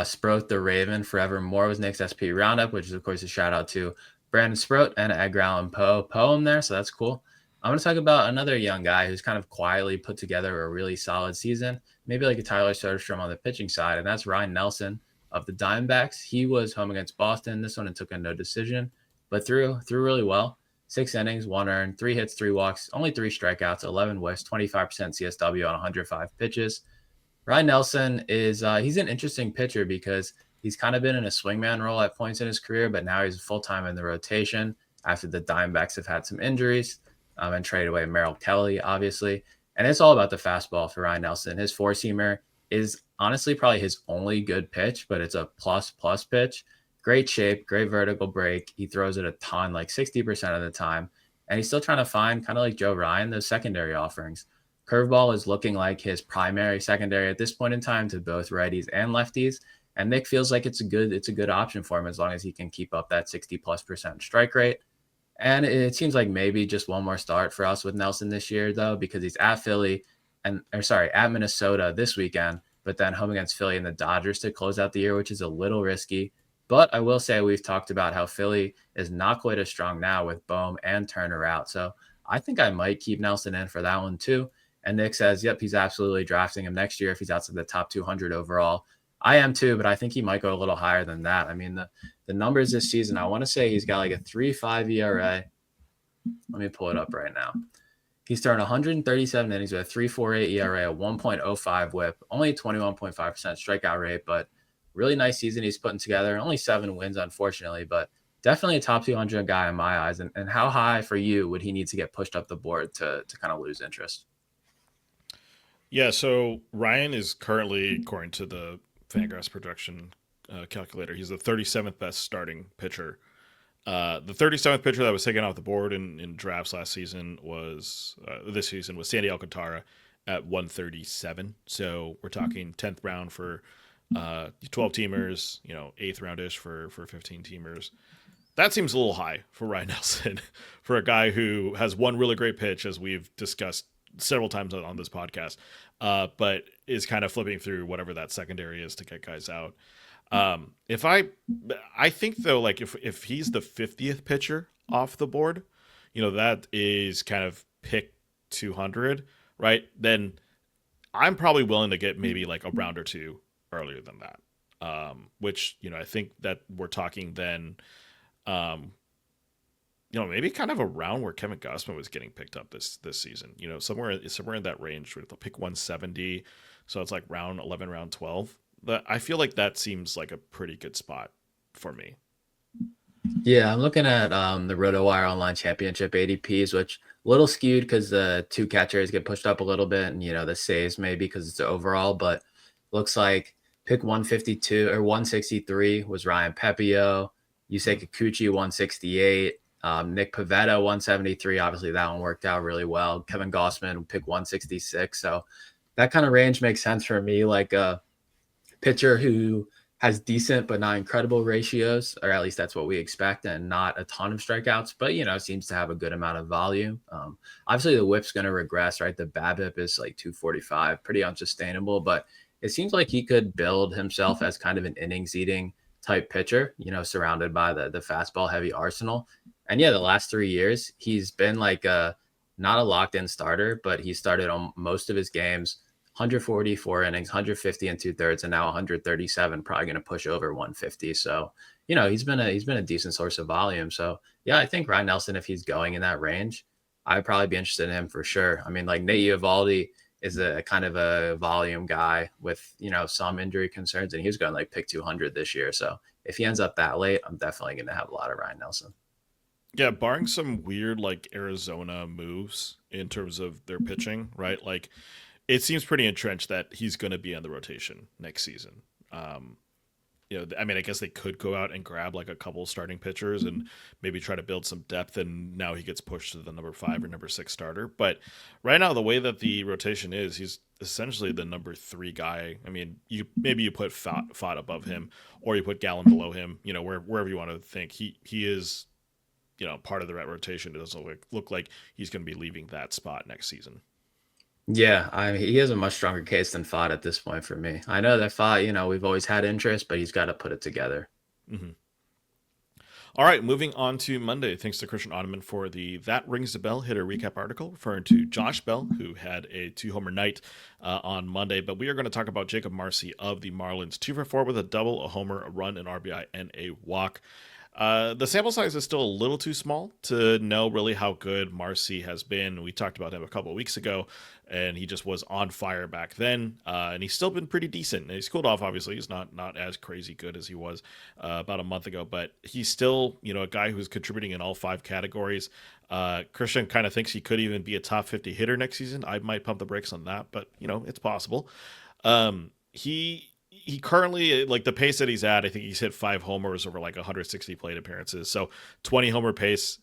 Sproat the Raven Forevermore was Nick's SP Roundup, which is, of course, a shout-out to Brandon Sproat and Edgar Allan Poe there, so that's cool. I'm going to talk about another young guy who's kind of quietly put together a really solid season, maybe like a Tyler Soderstrom on the pitching side, and that's Ryne Nelson of the Diamondbacks. He was home against Boston this one and took a no decision, but threw really well. 6 innings, 1 earned, 3 hits, 3 walks, only 3 strikeouts, 11 whiffs, 25% CSW on 105 pitches. Ryne Nelson is he's an interesting pitcher because he's kind of been in a swingman role at points in his career, but now he's full-time in the rotation after the Diamondbacks have had some injuries and traded away Merrill Kelly, obviously. And it's all about the fastball for Ryne Nelson. His four-seamer is honestly probably his only good pitch, but it's a plus pitch. Great shape, great vertical break. He throws it a ton, 60% of the time. And he's still trying to find, kind of like Joe Ryan, those secondary offerings. Curveball is looking like his primary secondary at this point in time to both righties and lefties. And Nick feels like it's a good option for him as long as he can keep up that 60+% strike rate. And it seems like maybe just one more start for us with Nelson this year, though, because he's at at Minnesota this weekend, but then home against Philly and the Dodgers to close out the year, which is a little risky. But I will say we've talked about how Philly is not quite as strong now with Bohm and Turner out. So I think I might keep Nelson in for that one too. And Nick says, yep, he's absolutely drafting him next year if he's outside the top 200 overall. I am too, but I think he might go a little higher than that. I mean, the numbers this season, I want to say he's got like a 3.5 ERA. Let me pull it up right now. He's starting 137 innings with a 3.48 ERA, a 1.05 whip, only 21.5% strikeout rate, but really nice season he's putting together. Only 7 wins, unfortunately, but definitely a top 200 guy in my eyes. And how high for you would he need to get pushed up the board to kind of lose interest? Yeah, so Ryan is currently, according to the Fangraphs production calculator, he's the 37th best starting pitcher. The 37th pitcher that was taken off the board in drafts last season was this season was Sandy Alcantara at 137. So we're talking 10th round for 12 teamers, 8th roundish for 15 teamers. That seems a little high for Ryne Nelson, for a guy who has one really great pitch, as we've discussed several times on this podcast, but is kind of flipping through whatever that secondary is to get guys out. If I think though, like if he's the 50th pitcher off the board, that is kind of pick 200, right? Then I'm probably willing to get maybe like a round or two earlier than that. Which, I think that we're talking then, maybe kind of a round where Kevin Gausman was getting picked up this season, somewhere in that range where they'll pick 170. So it's like round 11, round 12. But I feel like that seems like a pretty good spot for me. Yeah, I'm looking at the RotoWire Online Championship ADPs, which a little skewed because the 2 catchers get pushed up a little bit, and the saves maybe because it's overall. But looks like pick 152 or 163 was Ryan Pepio, Yusei Kikuchi 168, Nick Pivetta 173. Obviously, that one worked out really well. Kevin Gausman pick 166. So that kind of range makes sense for me. Like a pitcher who has decent but not incredible ratios, or at least that's what we expect, and not a ton of strikeouts, but seems to have a good amount of volume. Obviously the whip's going to regress, right? The BABIP is like 245, pretty unsustainable, but it seems like he could build himself as kind of an innings eating type pitcher, surrounded by the fastball heavy arsenal. And yeah, the last 3 years he's been like not a locked in starter, but he started on most of his games 144 innings, 150 and 2/3, and now 137, probably going to push over 150. So, he's been a decent source of volume. So yeah, I think Ryne Nelson, if he's going in that range, I'd probably be interested in him for sure. I mean, like Nate Eovaldi is a kind of a volume guy with, some injury concerns, and he was going like pick 200 this year. So if he ends up that late, I'm definitely going to have a lot of Ryne Nelson. Yeah, barring some weird like Arizona moves in terms of their pitching, right? Like, it seems pretty entrenched that he's going to be on the rotation next season. I mean, I guess they could go out and grab like a couple starting pitchers and maybe try to build some depth, and now he gets pushed to the number 5 or number 6 starter. But right now, the way that the rotation is, he's essentially the number 3 guy. I mean, you put Fott above him, or you put Gallen below him. Wherever you want to think, he is, part of the rotation. It doesn't look like he's going to be leaving that spot next season. Yeah, he has a much stronger case than Fott at this point for me. I know that Fott, we've always had interest, but he's got to put it together. Mm-hmm. All right, moving on to Monday. Thanks to Christian Ottoman for the That Rings the Bell hitter recap article, referring to Josh Bell, who had a 2-homer night on Monday. But we are going to talk about Jakob Marsee of the Marlins, 2 for 4 with a double, a homer, a run, an RBI, and a walk. The sample size is still a little too small to know really how good Marsee has been. We talked about him a couple of weeks ago, and he just was on fire back then. And he's still been pretty decent. And he's cooled off, obviously. He's not as crazy good as he was about a month ago, but he's still, a guy who's contributing in all 5 categories. Christian kind of thinks he could even be a top 50 hitter next season. I might pump the brakes on that, but, it's possible. He currently, like the pace that he's at, I think he's hit 5 homers over like 160 plate appearances. So 20 homer pace.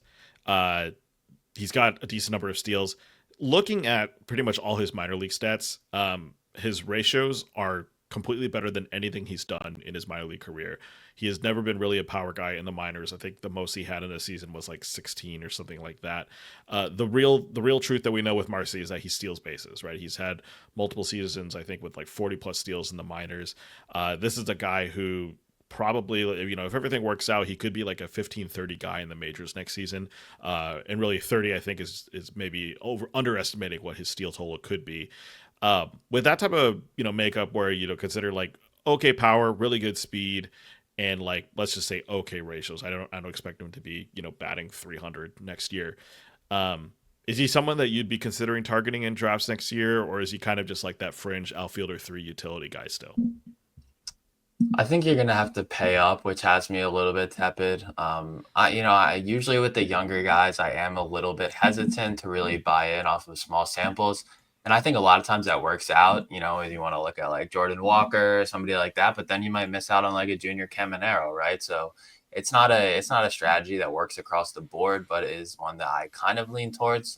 He's got a decent number of steals. Looking at pretty much all his minor league stats, his ratios are completely better than anything he's done in his minor league career. He has never been really a power guy in the minors. I think the most he had in a season was like 16 or something like that. The real truth that we know with Marsee is that he steals bases, right? He's had multiple seasons, I think, with like 40 plus steals in the minors. This is a guy who probably, if everything works out, he could be like a 15-30 guy in the majors next season. And really 30, I think is maybe underestimating what his steal total could be. With that type of, makeup where, consider like okay power, really good speed, and like let's just say okay ratios. I don't expect him to be, batting 300 next year. Is he someone that you'd be considering targeting in drafts next year, or is he kind of just like that fringe outfielder 3 utility guy still? I think you're gonna have to pay up, which has me a little bit tepid. I usually with the younger guys, I am a little bit hesitant to really buy in off of small samples, and I think a lot of times that works out. If you want to look at like Jordan Walker, or somebody like that, but then you might miss out on like a Junior Caminero, right? So it's not a strategy that works across the board, but it is one that I kind of lean towards.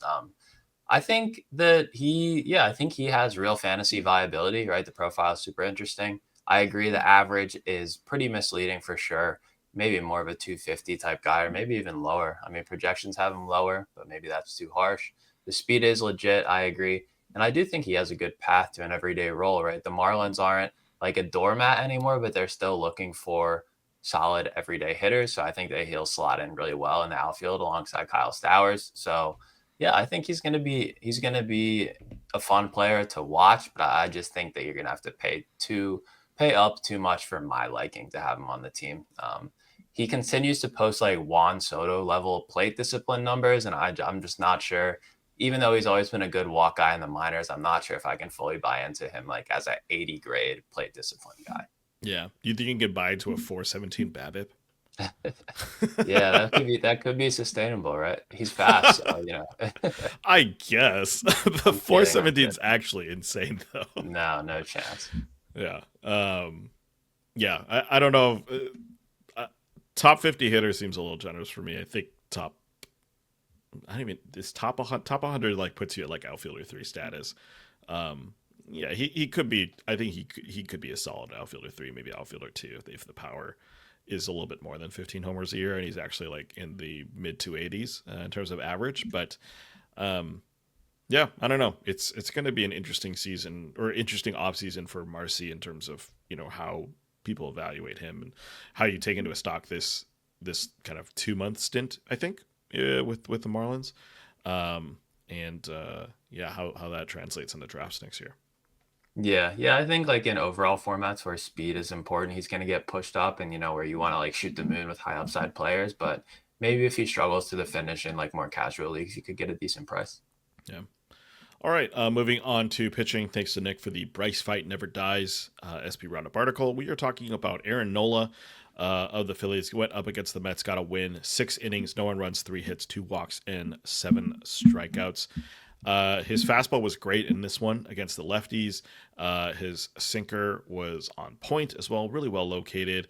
I think that I think he has real fantasy viability, right? The profile is super interesting. I agree the average is pretty misleading for sure. Maybe more of a 250 type guy, or maybe even lower. I mean, projections have him lower, but maybe that's too harsh. The speed is legit. I agree. And I do think he has a good path to an everyday role, right? The Marlins aren't like a doormat anymore, but they're still looking for solid everyday hitters. So I think that he'll slot in really well in the outfield alongside Kyle Stowers. So yeah, I think he's gonna be a fun player to watch, but I just think that you're gonna have to pay up too much for my liking to have him on the team. He continues to post like Juan Soto level plate discipline numbers, and I'm just not sure. Even though he's always been a good walk guy in the minors, I'm not sure if I can fully buy into him like as a 80 grade plate discipline guy. Yeah. Do you think you can get by to a 417 BABIP? Yeah, that could be sustainable, right? He's fast, so I guess the I'm kidding. I'm 417 kidding. is actually insane though. No, no chance. Yeah. Yeah. I don't know. Top 50 hitter seems a little generous for me. I think top. I don't even this top 100 like puts you at like outfielder 3 status. Um, yeah, he could be. I think he could be a solid outfielder 3, maybe outfielder 2 if the power is a little bit more than 15 homers a year, and he's actually like in the mid 280s in terms of average. But um, yeah, I don't know. It's going to be an interesting season or interesting off season for Marsee in terms of how people evaluate him and how you take into a stock this kind of 2 month stint. I think with the Marlins, and yeah, how that translates into drafts next year. Yeah, yeah, I think like in overall formats where speed is important, he's going to get pushed up, and where you want to like shoot the moon with high upside players. But maybe if he struggles to the finish in like more casual leagues, you could get a decent price. Yeah. All right, moving on to pitching. Thanks to Nick for the Bryce Fight Never Dies SP Roundup article. We are talking about Aaron Nola of the Phillies. Went up against the Mets, got a win. 6 innings, no one runs, 3 hits, 2 walks, and 7 strikeouts. His fastball was great in this one against the lefties. His sinker was on point as well, really well located.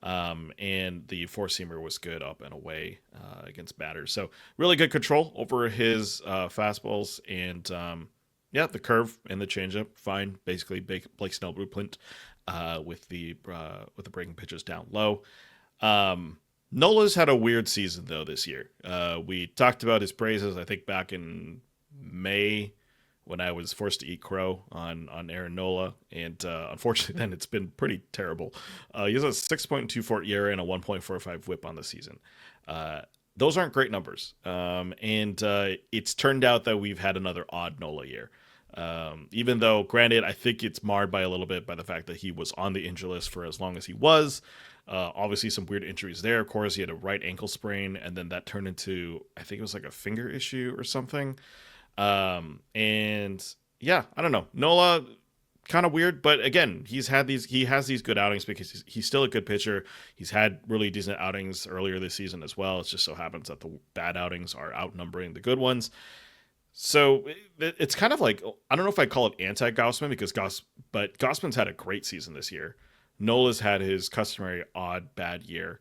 And the four seamer was good up and away against batters. So really good control over his fastballs and yeah, the curve and the changeup fine. Basically, Blake Snell blueprint with the breaking pitches down low. Nola's had a weird season though this year. We talked about his praises, I think, back in May when I was forced to eat crow on Aaron Nola, and unfortunately, then it's been pretty terrible. He has a 6.24 ERA and a 1.45 WHIP on the season. Those aren't great numbers, and it's turned out that we've had another odd Nola year. Even though, granted, I think it's marred by a little bit by the fact that he was on the injury list for as long as he was. Obviously, some weird injuries there. Of course, he had a right ankle sprain, and then that turned into, I think it was like a finger issue or something. And yeah, I don't know. Nola, kind of weird, but again, he has these good outings because he's still a good pitcher. He's had really decent outings earlier this season as well. It just so happens that the bad outings are outnumbering the good ones. So it's kind of like, I don't know if I call it anti Gausman but Gausman's had a great season this year. Nola's had his customary odd bad year.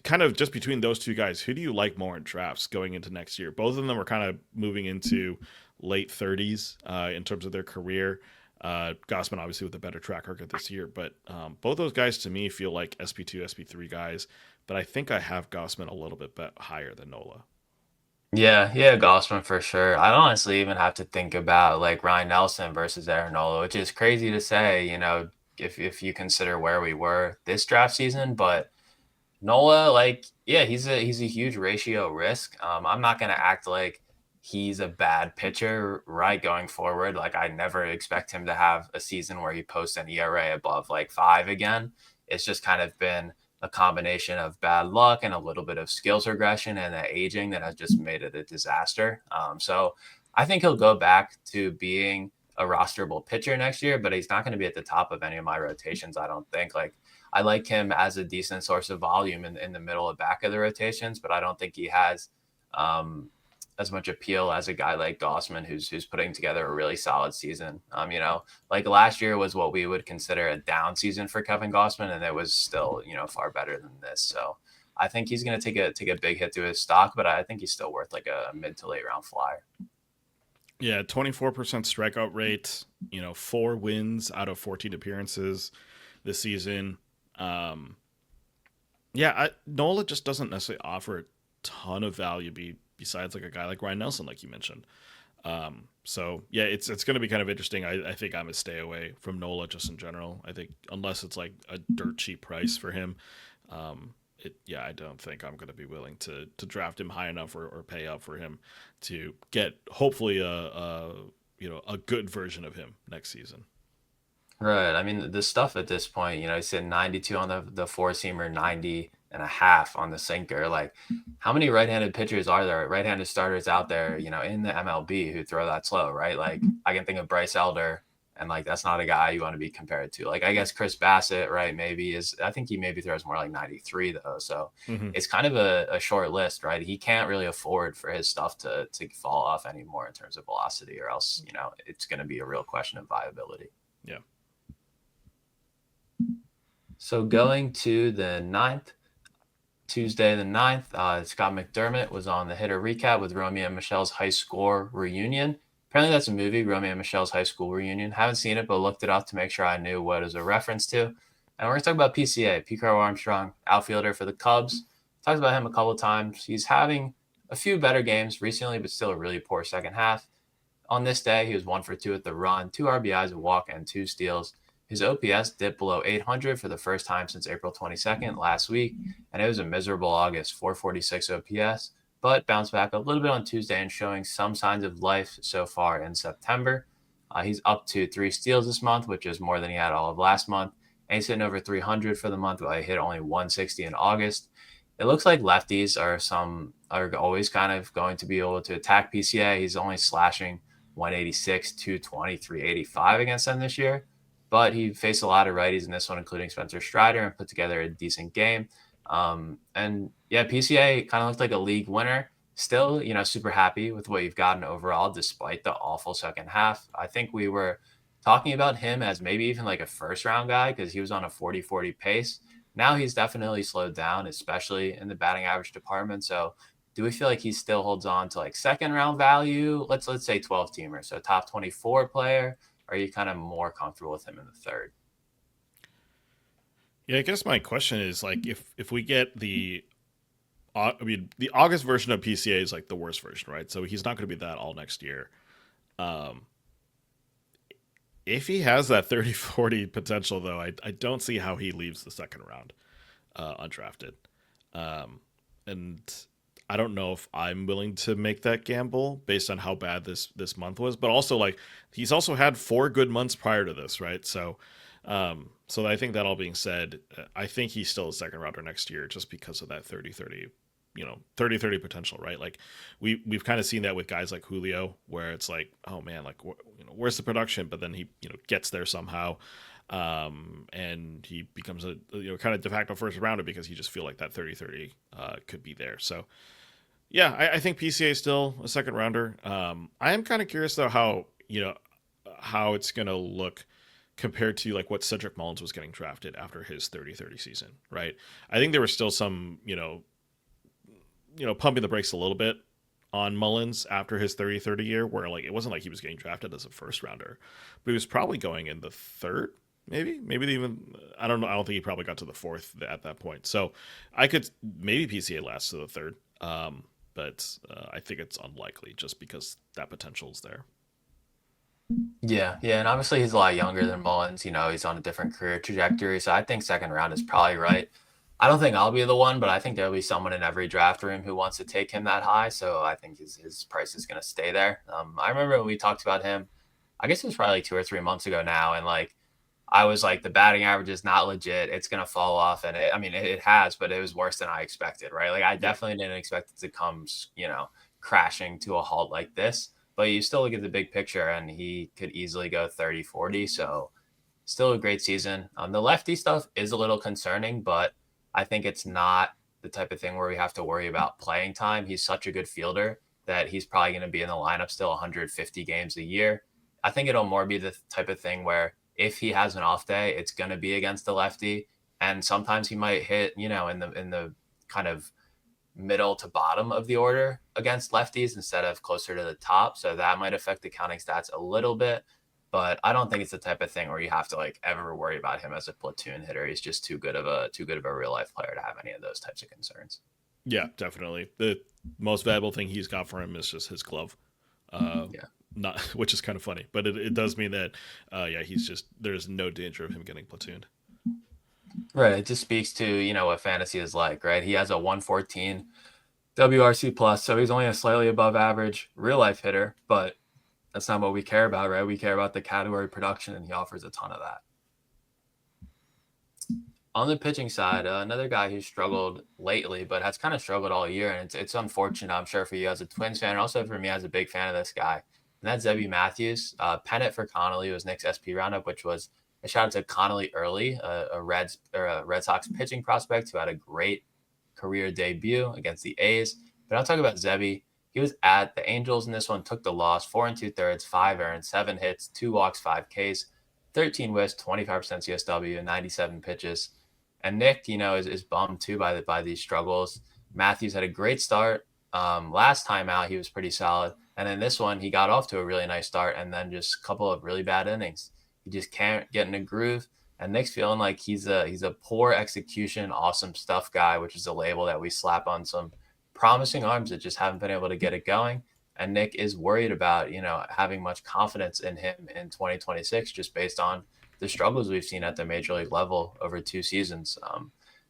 Kind of just between those two guys, who do you like more in drafts going into next year? Both of them are kind of moving into late 30s in terms of their career. Gausman obviously with a better track record this year, but both those guys to me feel like SP2, SP3 guys. But I think I have Gausman a little bit higher than Nola. Yeah, yeah, Gausman for sure. I honestly even have to think about like Ryne Nelson versus Aaron Nola, which is crazy to say, if you consider where we were this draft season. But Nola, like, yeah, he's a huge ratio risk. I'm not gonna act like he's a bad pitcher, right, going forward. Like, I never expect him to have a season where he posts an ERA above like 5 again. It's just kind of been a combination of bad luck and a little bit of skills regression and the aging that has just made it a disaster. So I think he'll go back to being a rosterable pitcher next year, but he's not going to be at the top of any of my rotations. I don't think. Like, I like him as a decent source of volume in the middle and back of the rotations, but I don't think he has as much appeal as a guy like Gausman, who's putting together a really solid season. Like last year was what we would consider a down season for Kevin Gausman, and it was still, far better than this. So I think he's going to take a big hit to his stock, but I think he's still worth like a mid to late round flyer. Yeah, 24% strikeout rate, 4 wins out of 14 appearances this season. Nola just doesn't necessarily offer a ton of value besides like a guy like Ryne Nelson, like you mentioned. So yeah, it's going to be kind of interesting. I think I'm a stay away from Nola just in general. I think unless it's like a dirt cheap price for him, I don't think I'm going to be willing to draft him high enough or pay up for him to get hopefully a good version of him next season. Right. I mean, the stuff at this point, he's hitting 92 on the four seamer, 90 and a half on the sinker. Like, how many right-handed pitchers are there, right-handed starters out there, in the MLB who throw that slow, right? Like, I can think of Bryce Elder, and like, that's not a guy you want to be compared to. Like, I guess Chris Bassett, right? I think he maybe throws more like 93 though. So it's kind of a short list, right? He can't really afford for his stuff to fall off anymore in terms of velocity, or else, it's going to be a real question of viability. Yeah. So going to the 9th, Tuesday the 9th, Scott McDermott was on the hitter recap with Romeo and Michelle's high school reunion. Apparently that's a movie, Romeo and Michelle's high school reunion. Haven't seen it, but looked it up to make sure I knew what it was a reference to. And we're going to talk about PCA, Pete Armstrong, outfielder for the Cubs. Talked about him a couple of times. He's having a few better games recently, but still a really poor second half. On this day, he was 1 for 2 at the run, 2 RBIs, a walk, and 2 steals. His OPS dipped below 800 for the first time since April 22nd last week, and it was a miserable August, 446 OPS, but bounced back a little bit on Tuesday and showing some signs of life so far in September. He's up to 3 steals this month, which is more than he had all of last month, and he's hitting over 300 for the month, while he hit only 160 in August. It looks like lefties are always kind of going to be able to attack PCA. He's only slashing 186, 220, 385 against them this year. But he faced a lot of righties in this one, including Spencer Strider, and put together a decent game. PCA kind of looked like a league winner. Still, super happy with what you've gotten overall, despite the awful second half. I think we were talking about him as maybe even like a first round guy because he was on a 40-40 pace. Now he's definitely slowed down, especially in the batting average department. So do we feel like he still holds on to like second round value? Let's say 12 teamer, so top 24 player. Are you kind of more comfortable with him in the third? Yeah, I guess my question is like if we get the August version of PCA is like the worst version, right? So he's not going to be that all next year. If he has that 30-40 potential, though, I don't see how he leaves the second round undrafted. And I don't know if I'm willing to make that gamble based on how bad this month was, but also like he's also had 4 good months prior to this, right? So I think that all being said, I think he's still a second rounder next year just because of that 30-30, 30-30 potential, right? Like we've kind of seen that with guys like Julio, where it's like, oh man, like where's the production? But then he gets there somehow. And he becomes a kind of de facto first rounder because you just feel like that 30-30 could be there. So yeah, I think PCA is still a second rounder. I am kind of curious though how it's gonna look compared to like what Cedric Mullins was getting drafted after his 30-30 season, right? I think there was still some pumping the brakes a little bit on Mullins after his 30-30 year, where like it wasn't like he was getting drafted as a first rounder, but he was probably going in the third. Maybe even I don't know. I don't think he probably got to the fourth at that point. So I could maybe PCA lasts to the third, but I think it's unlikely just because that potential is there. Yeah, and obviously he's a lot younger than Mullins. He's on a different career trajectory, so I think second round is probably right. I don't think I'll be the one, but I think there'll be someone in every draft room who wants to take him that high. So I think his price is going to stay there. I remember when we talked about him, I guess it was probably like 2 or 3 months ago now, and like I was like, the batting average is not legit. It's going to fall off. And I mean, it has, but it was worse than I expected, right? Like, I Yeah. definitely didn't expect it to come, crashing to a halt like this. But you still look at the big picture, and he could easily go 30, 40. So, still a great season. The lefty stuff is a little concerning, but I think it's not the type of thing where we have to worry about playing time. He's such a good fielder that he's probably going to be in the lineup still 150 games a year. I think it'll more be the type of thing where if he has an off day, it's going to be against the lefty, and sometimes he might hit, in the kind of middle to bottom of the order against lefties instead of closer to the top. So that might affect the counting stats a little bit. But I don't think it's the type of thing where you have to like ever worry about him as a platoon hitter. He's just too good of a real life player to have any of those types of concerns. Yeah, definitely. The most valuable thing he's got for him is just his glove. Uh, Yeah. not which is kind of funny, but it does mean that yeah, he's just there's no danger of him getting platooned. Right. It just speaks to, what fantasy is like, right? He has a 114 WRC plus, so he's only a slightly above average real life hitter, but that's not what we care about, right? We care about the category production, and he offers a ton of that. On the pitching side, another guy who struggled lately, but has kind of struggled all year, and it's unfortunate, I'm sure, for you as a Twins fan, and also for me as a big fan of this guy. And that's Zebby Matthews. Pennant for Connolly was Nick's SP roundup, which was a shout out to Connolly early, a Red Sox pitching prospect who had a great career debut against the A's. But I'll talk about Zebby. He was at the Angels in this one, took the loss, 4 2/3, 5 earned, 7 hits, 2 walks, 5 Ks, 13 whiffs, 25% CSW, 97 pitches. And Nick, is bummed too by these struggles. Matthews had a great start. Last time out, he was pretty solid. And then this one, he got off to a really nice start, and then just a couple of really bad innings. He just can't get in a groove. And Nick's feeling like he's a poor execution, awesome stuff guy, which is a label that we slap on some promising arms that just haven't been able to get it going. And Nick is worried about, having much confidence in him in 2026 just based on the struggles we've seen at the major league level over 2 seasons.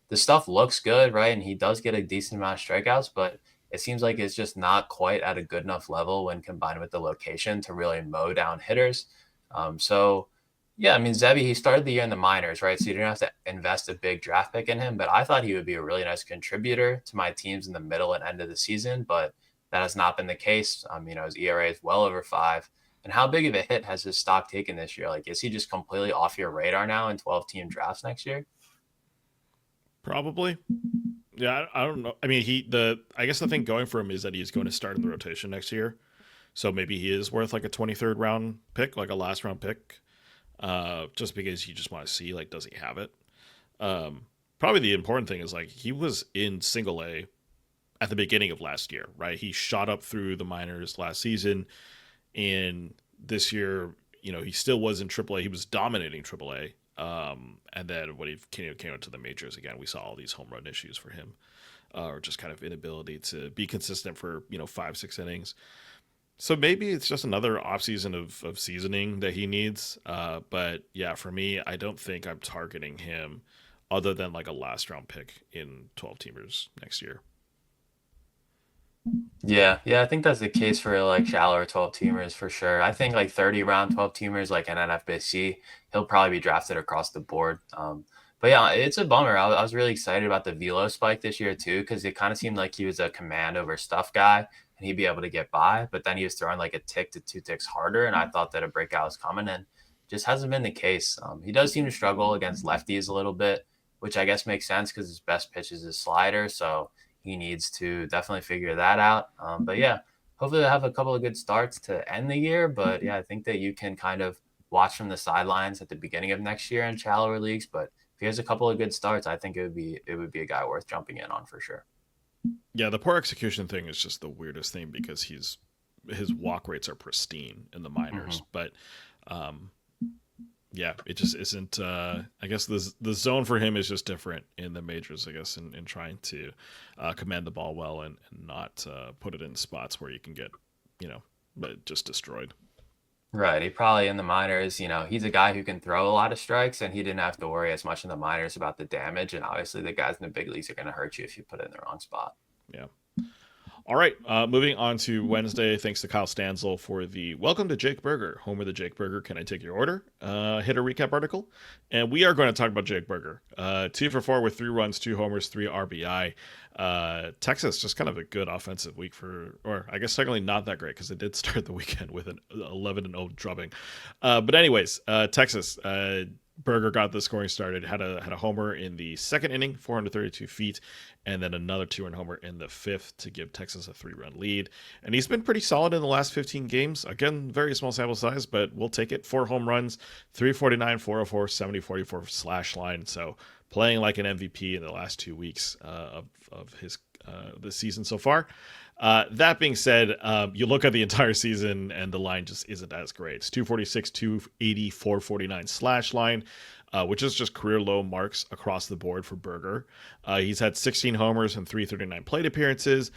The stuff looks good, right? And he does get a decent amount of strikeouts, but it seems like it's just not quite at a good enough level when combined with the location to really mow down hitters. So, yeah, I mean, Zebby, he started the year in the minors, right? So you didn't have to invest a big draft pick in him, but I thought he would be a really nice contributor to my teams in the middle and end of the season, but that has not been the case. His ERA is well over 5. And how big of a hit has his stock taken this year? Like, is he just completely off your radar now in 12-team drafts next year? Probably. Yeah, I don't know. I mean, I guess the thing going for him is that he's going to start in the rotation next year. So maybe he is worth like a 23rd round pick, like a last round pick. Just because you just want to see like does he have it? Probably the important thing is like he was in single A at the beginning of last year, right? He shot up through the minors last season, and this year, he still was in AAA. He was dominating AAA. And then when he came into the majors again, we saw all these home run issues for him, or just kind of inability to be consistent for 5, 6 innings. So maybe it's just another offseason of seasoning that he needs. But yeah, for me, I don't think I'm targeting him other than like a last round pick in 12 teamers next year. Yeah, I think that's the case for like shallower 12 teamers for sure. I think like 30 round 12 teamers, like an NFBC, he'll probably be drafted across the board. But yeah, it's a bummer. I was really excited about the velo spike this year too, because it kind of seemed like he was a command over stuff guy and he'd be able to get by. But then he was throwing like a tick to 2 ticks harder, and I thought that a breakout was coming, and just hasn't been the case. He does seem to struggle against lefties a little bit, which I guess makes sense because his best pitch is his slider. So he needs to definitely figure that out. But yeah, hopefully they'll have a couple of good starts to end the year. But yeah, I think that you can kind of watch from the sidelines at the beginning of next year in shallower leagues. But if he has a couple of good starts, I think it would be a guy worth jumping in on for sure. Yeah, the poor execution thing is just the weirdest thing because his walk rates are pristine in the minors, Hmm. but um, yeah, it just isn't. I guess the zone for him is just different in the majors. I guess in trying to command the ball well and not put it in spots where you can get but just destroyed. Right. He probably in the minors, he's a guy who can throw a lot of strikes, and he didn't have to worry as much in the minors about the damage. And obviously, the guys in the big leagues are going to hurt you if you put it in the wrong spot. Yeah. All right, moving on to Wednesday. Thanks to Kyle Stanzel for the Welcome to Jake Berger. Homer the Jake Berger, can I take your order? Hit a recap article. And we are going to talk about Jake Berger. 2 for 4 with 3 runs, 2 homers, 3 RBI. Texas, just kind of a good offensive week or I guess technically not that great because it did start the weekend with an 11-0 drubbing. But anyways, Texas, Berger got the scoring started, had a homer in the second inning, 432 feet, and then another 2-run homer in the fifth to give Texas a 3-run lead. And he's been pretty solid in the last 15 games. Again, very small sample size, but we'll take it. 4 home runs, 349, 404, 70, 44 slash line. So playing like an MVP in the last 2 weeks of his this season so far. That being said, you look at the entire season and the line just isn't as great. It's 246, 280, 449 slash line, which is just career low marks across the board for Berger. He's had 16 homers and 339 plate appearances.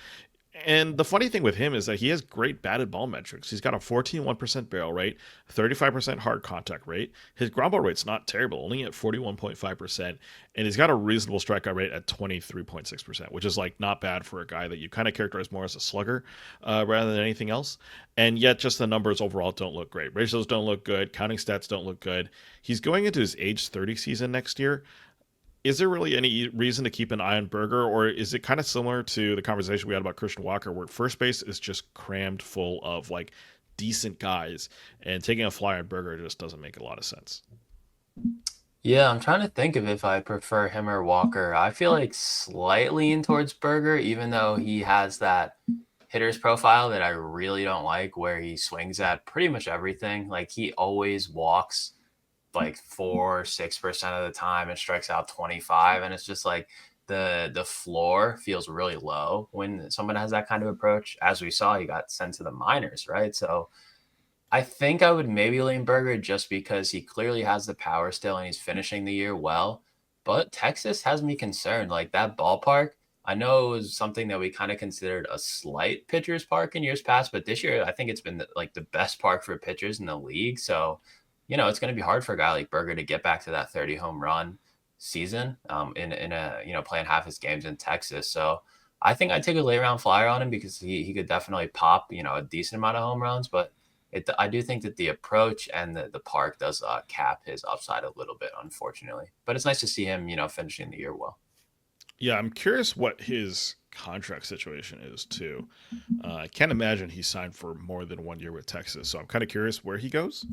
And the funny thing with him is that he has great batted ball metrics. He's got a 14.1% barrel rate, 35% hard contact rate. His ground ball rate's not terrible, only at 41.5%. And he's got a reasonable strikeout rate at 23.6%, which is like not bad for a guy that you kind of characterize more as a slugger rather than anything else. And yet just the numbers overall don't look great. Ratios don't look good. Counting stats don't look good. He's going into his age 30 season next year. Is there really any reason to keep an eye on Berger, or is it kind of similar to the conversation we had about Christian Walker, where first base is just crammed full of like decent guys, and taking a flyer on Berger just doesn't make a lot of sense? Yeah, I'm trying to think of if I prefer him or Walker. I feel like slightly in towards Berger, even though he has that hitter's profile that I really don't like, where he swings at pretty much everything. Like he always walks like 4-6% of the time and strikes out 25, and it's just like the floor feels really low when someone has that kind of approach. As we saw, he got sent to the minors, right? So I think I would maybe lean Berger just because he clearly has the power still and he's finishing the year well. But Texas has me concerned. Like that ballpark, I know it was something that we kind of considered a slight pitcher's park in years past, but this year I think it's been like the best park for pitchers in the league. So it's going to be hard for a guy like Berger to get back to that 30 home run season in a playing half his games in Texas. So I think I'd take a late round flyer on him because he could definitely pop, a decent amount of home runs. But I do think that the approach and the park does cap his upside a little bit, unfortunately. But it's nice to see him, finishing the year well. Yeah, I'm curious what his contract situation is too. I can't imagine he signed for more than 1 year with Texas, so I'm kind of curious where he goes.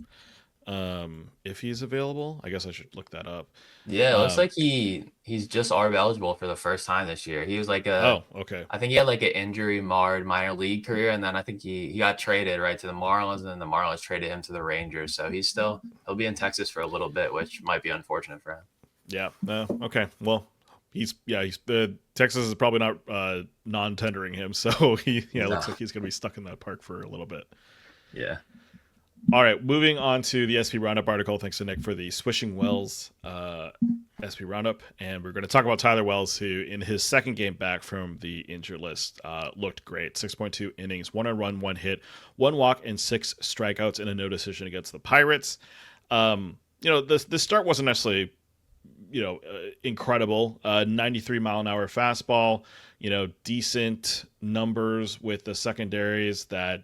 If he's available, I guess I should look that up. Yeah, it looks like he's just ARB eligible for the first time this year. He was like okay. I think he had like an injury marred minor league career, and then I think he got traded right to the Marlins, and then the Marlins traded him to the Rangers. So he'll be in Texas for a little bit, which might be unfortunate for him. Yeah. Okay. Well, he's Texas is probably not non-tendering him, so looks like he's gonna be stuck in that park for a little bit. Yeah. All right, moving on to the SP Roundup article. Thanks to Nick for the Swishing Wells SP Roundup. And we're going to talk about Tyler Wells, who in his second game back from the injured list looked great. 6.2 innings, 1 run, 1 hit, 1 walk, and 6 strikeouts in a no decision against the Pirates. The start wasn't necessarily incredible. 93-mile-an-hour fastball, decent numbers with the secondaries that,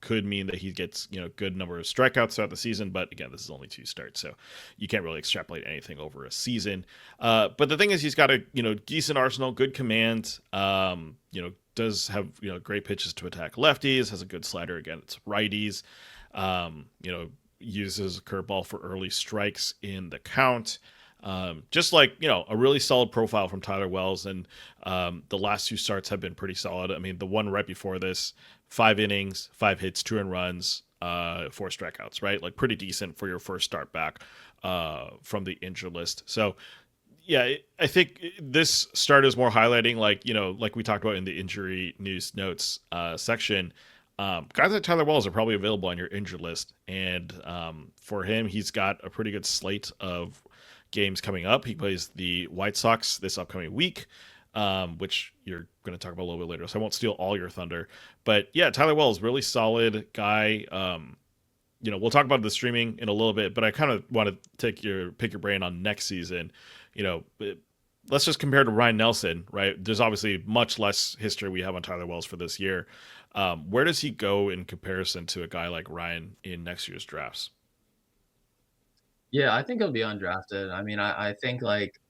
could mean that he gets, good number of strikeouts throughout the season. But again, this is only 2 starts, so you can't really extrapolate anything over a season. But the thing is, he's got a, decent arsenal, good command, does have, great pitches to attack lefties, has a good slider against righties, uses a curveball for early strikes in the count. Just like, a really solid profile from Tyler Wells. And the last 2 starts have been pretty solid. I mean, the one right before this, 5 innings, 5 hits, 2 earned runs, 4 strikeouts, right? Like pretty decent for your first start back from the injured list. So, yeah, I think this start is more highlighting, like we talked about in the injury news notes section. Guys like Tyler Wells are probably available on your injured list. And for him, he's got a pretty good slate of games coming up. He plays the White Sox this upcoming week, which you're going to talk about a little bit later, so I won't steal all your thunder. But yeah, Tyler Wells, really solid guy. we'll talk about the streaming in a little bit, but I kind of want to pick your brain on next season. You know, let's just compare to Ryne Nelson, right? There's obviously much less history we have on Tyler Wells for this year. Where does he go in comparison to a guy like Ryan in next year's drafts? Yeah, I think he'll be undrafted. I mean, I think like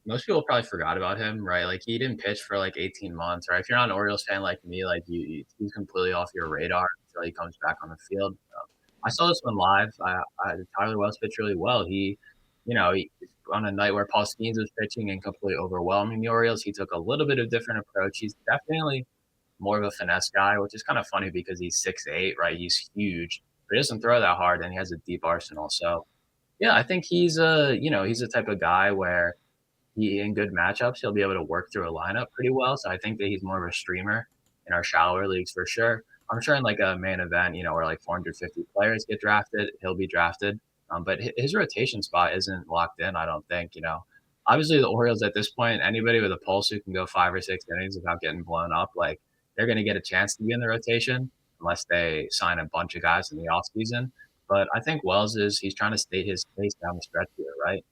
most people probably forgot about him, right? Like he didn't pitch for like 18 months, right? If you're not an Orioles fan like me, like he's completely off your radar until he comes back on the field. I saw this one live. Tyler Wells pitched really well. He on a night where Paul Skeens was pitching and completely overwhelming the Orioles, he took a little bit of different approach. He's definitely more of a finesse guy, which is kind of funny because he's 6'8", right? He's huge, but he doesn't throw that hard, and he has a deep arsenal. So yeah, I think he's a type of guy where in good matchups, he'll be able to work through a lineup pretty well. So I think that he's more of a streamer in our shallower leagues for sure. I'm sure in like a main event, where like 450 players get drafted, he'll be drafted. But his rotation spot isn't locked in, I don't think. Obviously the Orioles at this point, anybody with a pulse who can go 5 or 6 innings without getting blown up, like they're going to get a chance to be in the rotation unless they sign a bunch of guys in the offseason. But I think he's trying to state his pace down the stretch here, right?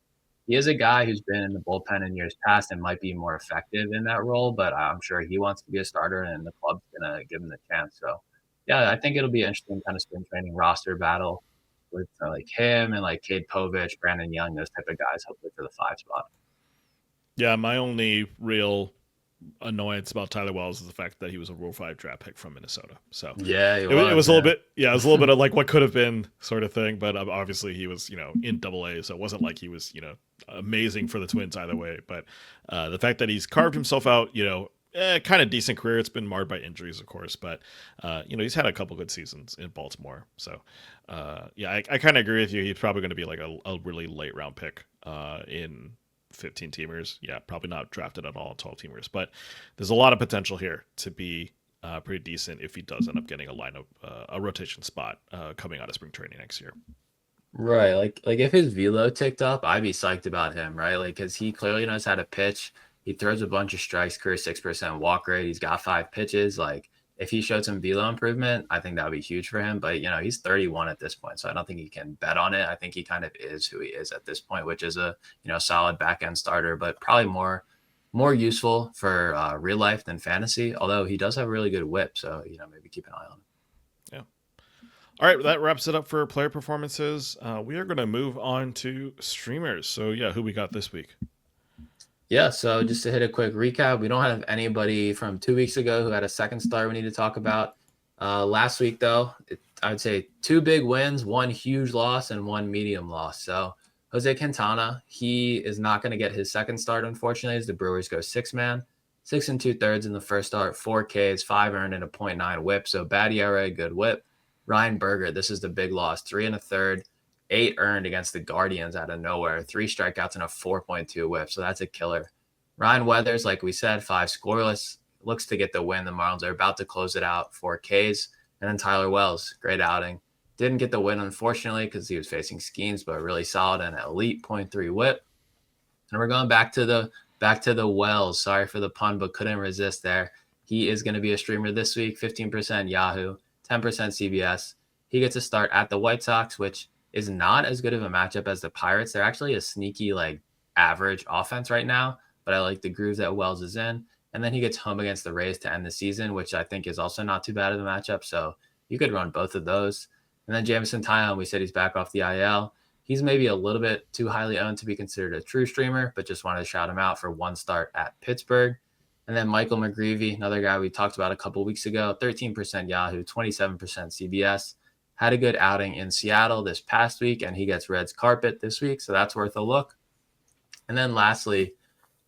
He is a guy who's been in the bullpen in years past and might be more effective in that role, but I'm sure he wants to be a starter and the club's going to give him the chance. So, yeah, I think it'll be an interesting kind of spring training roster battle with like him and like Cade Povich, Brandon Young, those type of guys, hopefully for the 5 spot. Yeah, my only real annoyance about Tyler Wells is the fact that he was a Rule 5 draft pick from Minnesota. So Yeah, it was a little bit, it was a little bit of like what could have been sort of thing. But obviously he was, in AA, so it wasn't like he was, amazing for the Twins either way. But the fact that he's carved himself out, kind of decent career. It's been marred by injuries, of course, but he's had a couple good seasons in Baltimore. So I kind of agree with you. He's probably going to be like a really late round pick in 15 teamers. Yeah, probably not drafted at all in 12 teamers, but there's a lot of potential here to be pretty decent if he does end up getting a lineup, a rotation spot coming out of spring training next year. Right. Like if his velo ticked up, I'd be psyched about him, right? Like, cause he clearly knows how to pitch. He throws a bunch of strikes, career 6% walk rate. He's got 5 pitches. Like if he showed some velo improvement, I think that would be huge for him. But he's 31 at this point, so I don't think he can bet on it. I think he kind of is who he is at this point, which is a solid back end starter, but probably more useful for real life than fantasy. Although he does have a really good whip, so maybe keep an eye on him. Yeah. All right, that wraps it up for player performances. We are going to move on to streamers. So yeah, who we got this week? Yeah, so just to hit a quick recap, we don't have anybody from 2 weeks ago who had a second start we need to talk about. Last week, though, I would say 2 big wins, 1 huge loss, and 1 medium loss. So Jose Quintana, he is not going to get his second start, unfortunately, as the Brewers go 6-man, 6 2/3 in the first start, 4 Ks, 5 earned, and a .9 whip. So bad ERA, good whip. Ryan Berger, this is the big loss, 3 1/3. 8 earned against the Guardians out of nowhere, 3 strikeouts and a 4.2 whip. So that's a killer. Ryan Weathers, like we said, 5 scoreless, looks to get the win. The Marlins are about to close it out, 4 Ks. And then Tyler Wells, great outing. Didn't get the win, unfortunately, because he was facing Skeens, but really solid and elite .3 whip. And we're going back to the Wells. Sorry for the pun, but couldn't resist there. He is going to be a streamer this week, 15% Yahoo, 10% CBS. He gets a start at the White Sox, which is not as good of a matchup as the Pirates. They're actually a sneaky, like, average offense right now, but I like the groove that Wells is in. And then he gets home against the Rays to end the season, which I think is also not too bad of a matchup. So you could run both of those. And then Jamison Tyone, we said he's back off the IL. He's maybe a little bit too highly owned to be considered a true streamer, but just wanted to shout him out for 1 start at Pittsburgh. And then Michael McGreevy, another guy we talked about a couple weeks ago, 13% Yahoo, 27% CBS. Had a good outing in Seattle this past week, and he gets Reds carpet this week, so that's worth a look. And then lastly,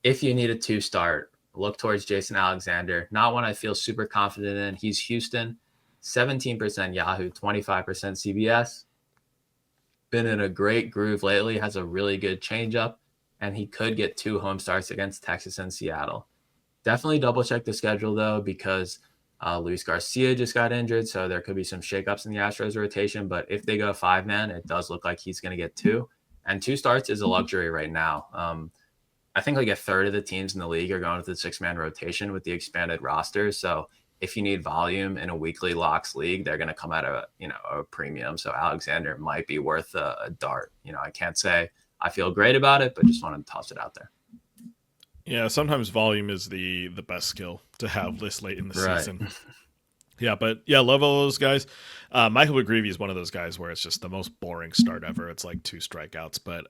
if you need a 2-start, look towards Jason Alexander. Not one I feel super confident in. He's Houston, 17% Yahoo, 25% CBS. Been in a great groove lately, has a really good changeup, and he could get 2 home starts against Texas and Seattle. Definitely double check the schedule, though, because Luis Garcia just got injured, so there could be some shakeups in the Astros rotation. But if they go 5-man, it does look like he's going to get 2. And 2 starts is a luxury right now. I think like a third of the teams in the league are going with the 6-man rotation with the expanded roster. So if you need volume in a weekly locks league, they're going to come at a premium. So Alexander might be worth a dart. I can't say I feel great about it, but just wanted to toss it out there. Yeah, sometimes volume is the best skill to have this late in the season. Yeah, but yeah, love all those guys. Michael McGreevy is one of those guys where it's just the most boring start ever. It's like 2 strikeouts, but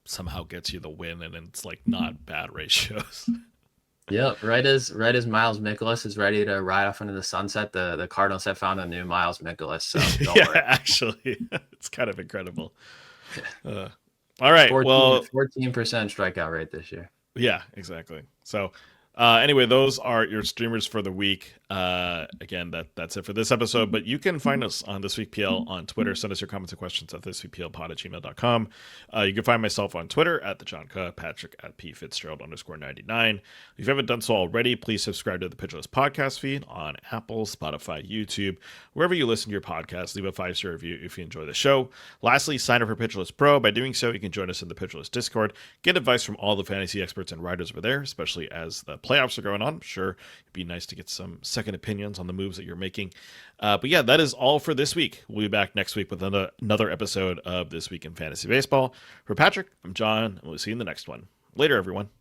somehow gets you the win, and it's like not bad ratios. Yep, right as Miles Mikolas is ready to ride off into the sunset, the Cardinals have found a new Miles Mikolas. So yeah, worry. Actually, it's kind of incredible. All right, 14% strikeout rate this year. Yeah, exactly. So anyway, those are your streamers for the week. Again, that's it for this episode. But you can find us on This Week PL on Twitter. Send us your comments and questions at thisweekplpod@gmail.com. You can find myself on Twitter at the John Cuh, Patrick at @pfitzgerald_99. If you haven't done so already, please subscribe to the Pitch List podcast feed on Apple, Spotify, YouTube, wherever you listen to your podcast. Leave a 5-star review if you enjoy the show. Lastly, sign up for Pitch List Pro. By doing so, you can join us in the Pitch List Discord. Get advice from all the fantasy experts and writers over there, especially as the playoffs are going on. I'm sure it'd be nice to get some second opinions on the moves that you're making. But yeah, that is all for this week. We'll be back next week with another episode of This Week in Fantasy Baseball. For Patrick, I'm John, and we'll see you in the next one. Later, everyone.